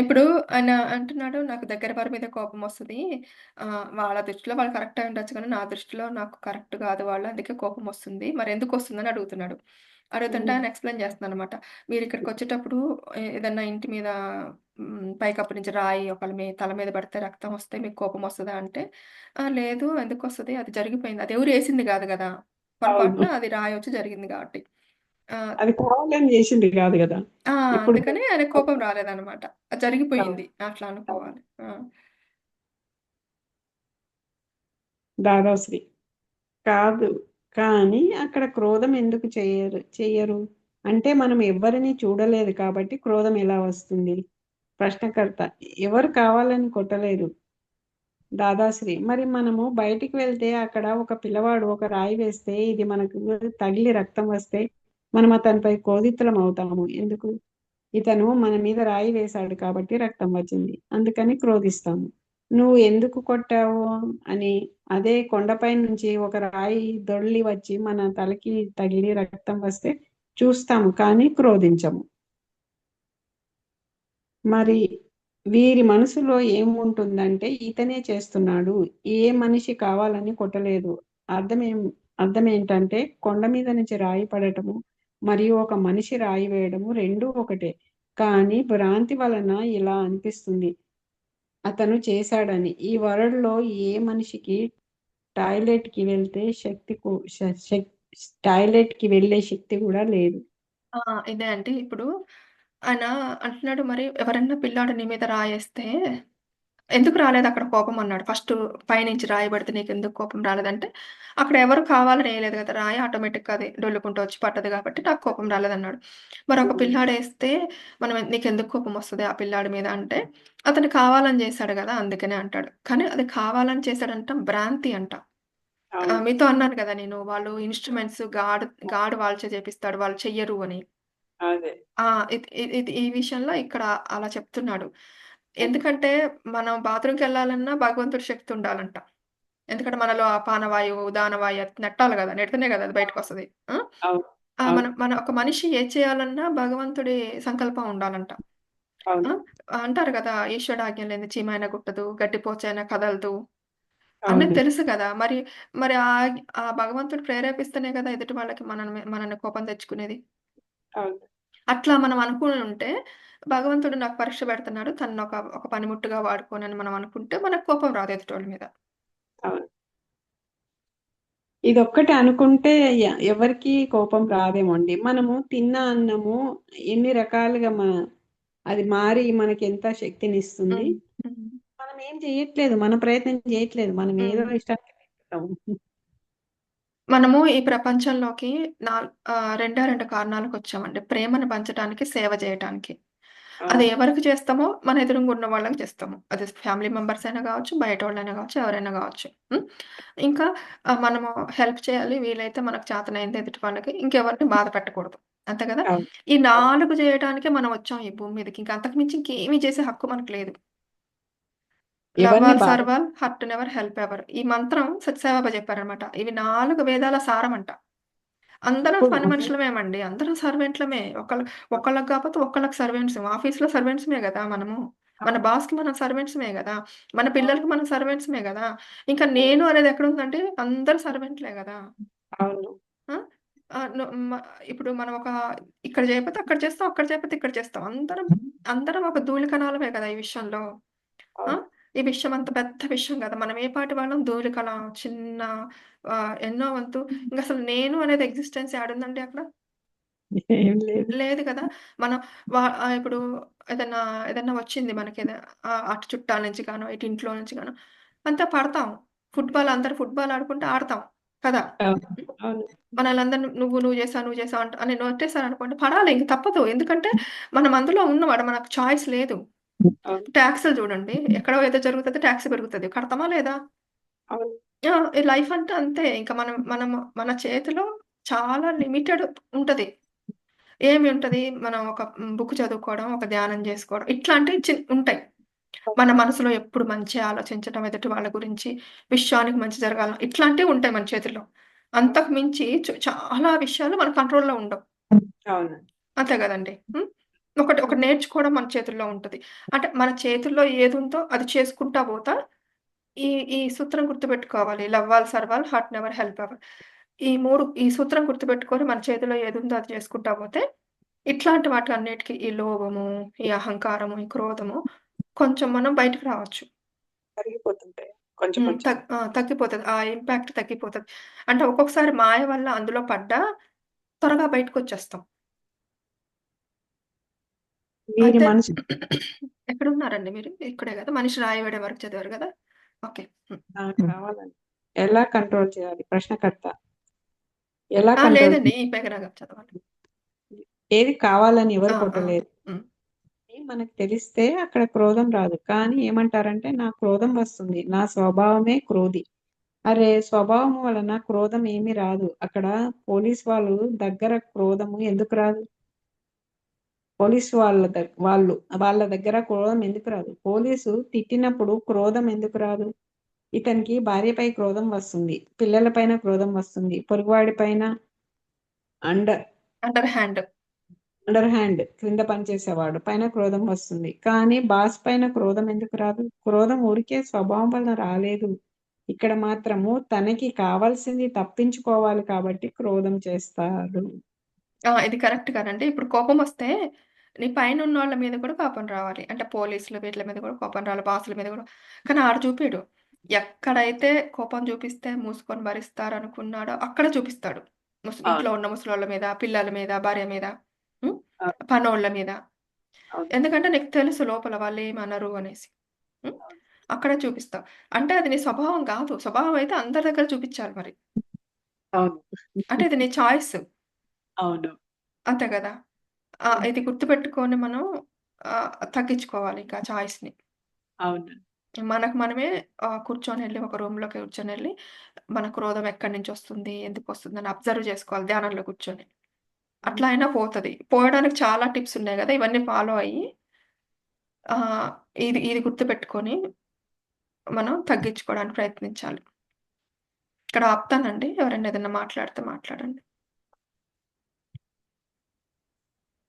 ఇప్పుడు ఆయన అంటున్నాడు, "నాకు దగ్గర వారి మీద కోపమొస్తది. వాళ్ళ దృష్టిలో వాళ్ళు కరెక్టే ఉండొచ్చు కానీ, నా దృష్టిలో నాకు కరెక్ట్ కాదు వాళ్ళు. అందుకే కోపమొస్తుంది. మరెందుకొస్తుందని" అడుగుతున్నాడు. అడుగుతుంటే హ్మ్. ఆయన ఎక్స్‌ప్లెయిన్ చేస్తున్నానన్నమాట. "మీరిక్కడికొచ్చేటప్పుడు ఏదన్నా ఇంటి మీద పైకప్పు నుంచి రాయి ఒకళ్ళ తల మీద పడితే రక్తం వస్తే మీకు కోపమొస్తదా?" అంటే, లేదు ఎందుకొస్తది? అది జరిగిపోయింది. అది ఎవరు ఏసింది కాదు గదా! అవును. పొరపాటున అది రాయొచ్చి జరిగింది కాబట్టి." ఆ! అది కావాలని జేసింది గాదు గదా! ఆ! ఇప్పుడు అందుకని ఆయనకు కోపం రాలేదన్నమాట. అది అవును. జరిగిపోయింది. అట్లా అవును. అనుకోవాలి. ఆ! దాదాశ్రీ. కాదు. కానీ అక్కడ క్రోధం ఎందుకు చెయ్యరు అంటే మనం ఎవ్వరిని చూడలేదు కాబట్టి క్రోధం ఎలా వస్తుంది? ప్రశ్నకర్త: ఎవరు కావాలని కొట్టలేరు దాదాశ్రీ. మరి మనము బయటికి వెళ్తే అక్కడ ఒక పిల్లవాడు ఒక రాయి వేస్తే ఇది మనకు తగిలి రక్తం వస్తే మనం అతనిపై క్రోధితులం అవుతాము. ఎందుకు? ఇతను మన మీద రాయి వేశాడు కాబట్టి రక్తం వచ్చింది, అందుకని క్రోధిస్తాము. నువ్వు ఎందుకు కొట్టావు అని. అదే కొండపై నుంచి ఒక రాయి దొర్లి వచ్చి మన తలకి తగిలి రక్తం వస్తే చూస్తాము కానీ క్రోధించము. మరి వీరి మనసులో ఏముంటుందంటే ఇతనే చేస్తున్నాడు, ఏ మనిషి కావాలని కొట్టలేదు. అర్థం అర్థం ఏంటంటే కొండ మీద నుంచి రాయి పడటము మరియు ఒక మనిషి రాయి వేయడము రెండూ ఒకటే. కానీ భ్రాంతి వలన ఇలా అనిపిస్తుంది అతను చేశాడని. ఈ వరల్డ్లో ఏ మనిషికి టాయిలెట్కి వెళ్తే టాయిలెట్కి వెళ్ళే శక్తి కూడా లేదు. ఆ! ఇదే అండి. ఇప్పుడు ఆయన అంటున్నాడు మరి ఎవరన్నా పిల్లాడు నీ మీద రాయేస్తే ఎందుకు రాలేదక్కడ కోపం అన్నాడు. ఫస్టు పైనుంచి రాయి పడితే నీకెందుకు కోపం రాలేదంటే, అక్కడ ఎవరు కావాలని ఎయలేదు కదా! రాయి ఆటోమేటిక్‌గా అది డొల్లుకుంటూ వచ్చి పడ్డది కాబట్టి నాకు కోపం రాలేదన్నాడు. మరొక పిల్లాడేస్తే నీకెందుకు కోపమొస్తది ఆ పిల్లాడి మీద అంటే, అతను కావాలని చేశాడు గదా! అందుకనే అంటాడు. కానీ అది కావాలని చేశాడంట భ్రాంతి అంట. అవును. మీతో అన్నాను గదా! నేను వాళ్ళు ఇన్‌స్ట్రుమెంట్స్ గాడు వాళ్ళ చేపిస్తాడు. వాళ్ళు చెయ్యరు అని. అదే. ఆ! ఇది ఇది ఇది ఈ విషయంలో ఇక్కడ అలా చెప్తున్నాడు. ఎందుకంటే, మనం బాత్రూమ్‌కెళ్ళాలన్నా భగవంతుడి శక్తి ఉండాలంట. ఎందుకంటే, మనలో ఆ పానవాయువు, దానవాయువు అది నెట్టాలి గదా! నెడితేనే గదా! అది బయటకొస్తది. ఆ! అవును. ఆ! అవును. మన ఒక మనిషి ఏది చేయాలన్నా భగవంతుడి సంకల్పం ఉండాలంట. అవును. ఆ! అంటారు గదా! ఈశ్వరాజ్ఞ లేనిదే చీమైనా గుట్టదు, గడ్డిపోచైనా కదలదు అన్నది అవును. తెలుసు గదా! మరి ఆ భగవంతుడు ప్రేరేపిస్తేనే గదా! ఎదుటి వాళ్ళకి మనల్ని కోపం తెచ్చుకునేది. అవును. అట్లా మనం అనుకుని ఉంటే, భగవంతుడు నాకు పరీక్ష పెడుతున్నాడు. తనను ఒక పనిముట్టుగా వాడుకోనని మనం అనుకుంటే, మనకు కోపం రాదు ఎదుటోళ్ళ మీద. అవును. ఇదొక్కటి అనుకుంటే ఎవరికీ కోపం రాదేమోండి. మనము తిన్న అన్నము ఎన్ని రకాలుగా అది మారి మనకెంత శక్తినిస్తుంది. హ్మ్. హ్మ్. మనం ఏం చెయ్యట్లేదు. మన ప్రయత్నం చేయట్లేదు. మనం ఏదో హ్మ్. ఇష్టానికి తింటున్నాము. మనము ఈ ప్రపంచంలోకి రెండే 2 కారణాలకొచ్చామండి. ప్రేమను పంచటానికి, సేవ జేయటానికి. అది అవును. ఎవరికి చేస్తామో, మన ఎదురుగుండా ఉన్న వాళ్ళకి చేస్తాము. అది ఫ్యామిలీ మెంబర్స్ అయినా గావచ్చు, బయటోళ్ళైనా గావచ్చు, ఎవరైనా గావచ్చు. హ్మ్. ఇంకా మనము హెల్ప్ చేయాలి. వీలైతే మనకు చేతనైంది ఎదుటి వాళ్ళకి. ఇంకెవరిని బాధ పెట్టకూడదు. అంతే గదా! అవును. ఈ అవును. 4 జేయటానికే మనం వచ్చాం ఈ భూమి మీదకి. ఇంక అంతకు మించి ఇంకేమి చేసే హక్కు మనకు లేదు. లవ్ ఎవరిని ఆల్, బాధ serve all, hurt never, help ever. ఈ మంత్రం సత్యసాయిబాబా చెప్పారనమాట. ఇవి 4 వేదాల సారమంట. అందరం ఇప్పుడు పని మనుషులమేమండి. అందరం సర్వెంట్లమే. ఒకళ్ళకి కాపోతే ఒకళ్ళకి సర్వెంట్స్. ఆఫీస్‌లో సర్వెంట్స్‌మే గదా! మనము. మన అవును. బాస్‌కి మనం సర్వెంట్స్‌మే గదా! మన అవును. పిల్లలకి మనం సర్వెంట్స్‌మే గదా! ఇంకా నేను అనేది ఎక్కడుందంటే అందరూ సర్వెంట్లే గదా! అవును. ఆ! ఆహ్, ను మ ఇప్పుడు మనం ఇక్కడ చేయకపోతే అక్కడ చేస్తాం. అక్కడ చేయకపోతే ఇక్కడ చేస్తాం. అందరం ఒక ధూళి కణాలమే కదా! ఈ విషయంలో. ఆ! అవును. ఈ విషయం అంత పెద్ద విషయం కాదు. మనం ఏ పాటి వాళ్ళం ధూళి కణం చిన్న ఎన్నో వంతు ఇంకసలు నేను అనేది ఎగ్జిస్టెన్స్ యాడుందండి అక్కడ? ఏం లేదు. లేదు కదా! మనం ఇప్పుడు ఏదన్నా, ఏదన్నా వచ్చింది మనకేద అటు చుట్టాల నుంచి గానో, ఇటు ఇంట్లో నుంచి గానో అంతా పడతాం. అందరూ ఫుట్‌బాల్ ఆడుకుంటే ఆడతాం కదా! అవును. హ్మ్. అవును. మనల్నందరిని నువ్వు చేసావు, నువ్వు చేసావు అని నెట్టేసారనుకోండి పడాలి ఇంక తప్పదు. ఎందుకంటే మనం అందులో ఉన్నవాడు మనకు చాయిస్ లేదు. అవును. టాక్స్‌లు చూడండి. ఎక్కడో ఏదో జరుగుతది టాక్స్ పెరుగుతది. కడతామా లేదా? అవును. ఆ! ఈ లైఫ్ అంటే అంతే. ఇంక మన చేతిలో చాలా లిమిటెడ్ ఉంటది. ఏమి ఉంటది? మనం ఒక బుక్ చదువుకోవడం, ఒక ధ్యానం జేసుకోవడం ఇట్లాంటివి ఉంటాయి. మన మనసులో ఎప్పుడు మంచే ఆలోచించటం, ఎదుటి వాళ్ళ గురించి, విశ్వానికి మంచి జరగాల ఇట్లాంటివి ఉంటాయి మన చేతుల్లో. అంతకు మించి చాలా విషయాలు మన కంట్రోల్‌లో ఉండవు. అవును. అంతే గదండీ! హ్మ్. ఒకటి నేర్చుకోవడం మన చేతుల్లో ఉంటది. అంటే మన చేతుల్లో ఏదుందో అది చేసుకుంటా బోతా ఈ ఈ సూత్రం గుర్తుపెట్టుకోవాలి. Love all, serve all, heart never, help ever. ఈ సూత్రం గుర్తుపెట్టుకొని మన చేతిలో ఏదుందో అది చేసుకుంటా పోతే, ఇట్లాంటి వాటిలన్నిటికి ఈ లోభము, ఈ అహంకారము, ఈ క్రోధము కొంచెం మనం బయటకి రావచ్చు. కరిగిపోతుంటాయి కొంచెం కొంచెం. తగ్గిపోతది. ఆ ఇంపాక్ట్ తగ్గిపోతది. అంటే ఒక్కొక్కసారి మాయ వల్ల అందులో పడ్డా త్వరగా బయటకొచ్చేస్తాం. వీరి అయితే మనసు ఎక్కడున్నారండి మీరు? ఇక్కడే గదా! 'మనిషి రాయబడే' వరకు చదివారు గదా! ఓకే. హ్మ్. నాకు రావాలని ఎలా కంట్రోల్ చేయాలి? ప్రశ్నకర్త. ఎలా కంట్రోల్ లేదండి. ఈ పేరాగ్రాఫ్ చదవాలి. ఏది కావాలని ఎవరు ఆ! కొట్టలేరు. హ్మ్. మనకు తెలిస్తే అక్కడ క్రోధం రాదు. కానీ ఏమంటారంటే నా క్రోధం వస్తుంది. నా స్వభావమే క్రోధి. అరే స్వభావం వలన క్రోధం ఏమీ రాదు. అక్కడ పోలీస్ వాళ్ళు దగ్గర క్రోధము ఎందుకు రాదు? పోలీసు వాళ్ళ దగ్గర క్రోధం ఎందుకు రాదు? పోలీసు తిట్టినప్పుడు క్రోధం ఎందుకు రాదు? ఇతనికి భార్యపై క్రోధం వస్తుంది. పిల్లల పైన క్రోధం వస్తుంది. పొరుగువాడి పైన under under hand. Under hand క్రింద పనిచేసేవాడు పైన క్రోధం వస్తుంది. కానీ బాస్ పైన క్రోధం ఎందుకు రాదు? క్రోధం ఊరికే స్వభావం వలన రాలేదు. ఇక్కడ మాత్రము తనకి కావాల్సింది తప్పించుకోవాలి కాబట్టి క్రోధం చేస్తాడు. ఇది కరెక్ట్ కానండి. ఇప్పుడు కోపమొస్తే నీ పైనున్నోళ్ళ మీద కూడా కోపం రావాలి. అంటే పోలీసులు వీట్ల మీద కూడా కోపం రావాలి. బాసుల మీద కూడా. కానీ ఆడు చూపియడు. ఎక్కడైతే కోపం చూపిస్తే మూసుకొని భరిస్తారనుకున్నాడో అక్కడ చూపిస్తాడు. ఇంట్లో అవును. ఉన్న ముసలోళ్ళ మీద, పిల్లల మీద, భార్య మీద, హ్మ్. అవును. పనోళ్ళ మీద. అవును. ఎందుకంటే నీకు తెలుసు లోపల వాళ్ళేమనరు అనేసి. హ్మ్. అవును. అక్కడే చూపిస్తావు. అంటే అది నీ స్వభావం గాదు. స్వభావం అయితే అందరి దగ్గర చూపిచ్చాలి మరి. అవును. అంటే ఇది నీ చాయిస్. అవును. అంతే గదా! ఇది గుర్తుపెట్టుకొని మనం తగ్గించుకోవాలి ఇంకా చాయిస్‌ని. అవును. మనకు మనమే కూర్చొనెళ్ళి ఒక రూమ్‌లోకి కూర్చొనెళ్ళి, మన క్రోధం ఎక్కడి నుంచొస్తుంది? ఎందుకొస్తుందని అబ్జర్వ్ చేసుకోవాలి ధ్యానంలో కూర్చొని. హ్మ్. అట్లా అయినా పోతది. పోవడానికి చాలా టిప్స్ ఉన్నాయి గదా! ఇవన్నీ ఫాలో అయ్యి ఆహ్, ఇది గుర్తుపెట్టుకొని మనం తగ్గించుకోవడానికి ప్రయత్నించాలి. ఇక్కడ ఆపుతానండి. ఎవరైనా ఏదైనా మాట్లాడితే మాట్లాడండి.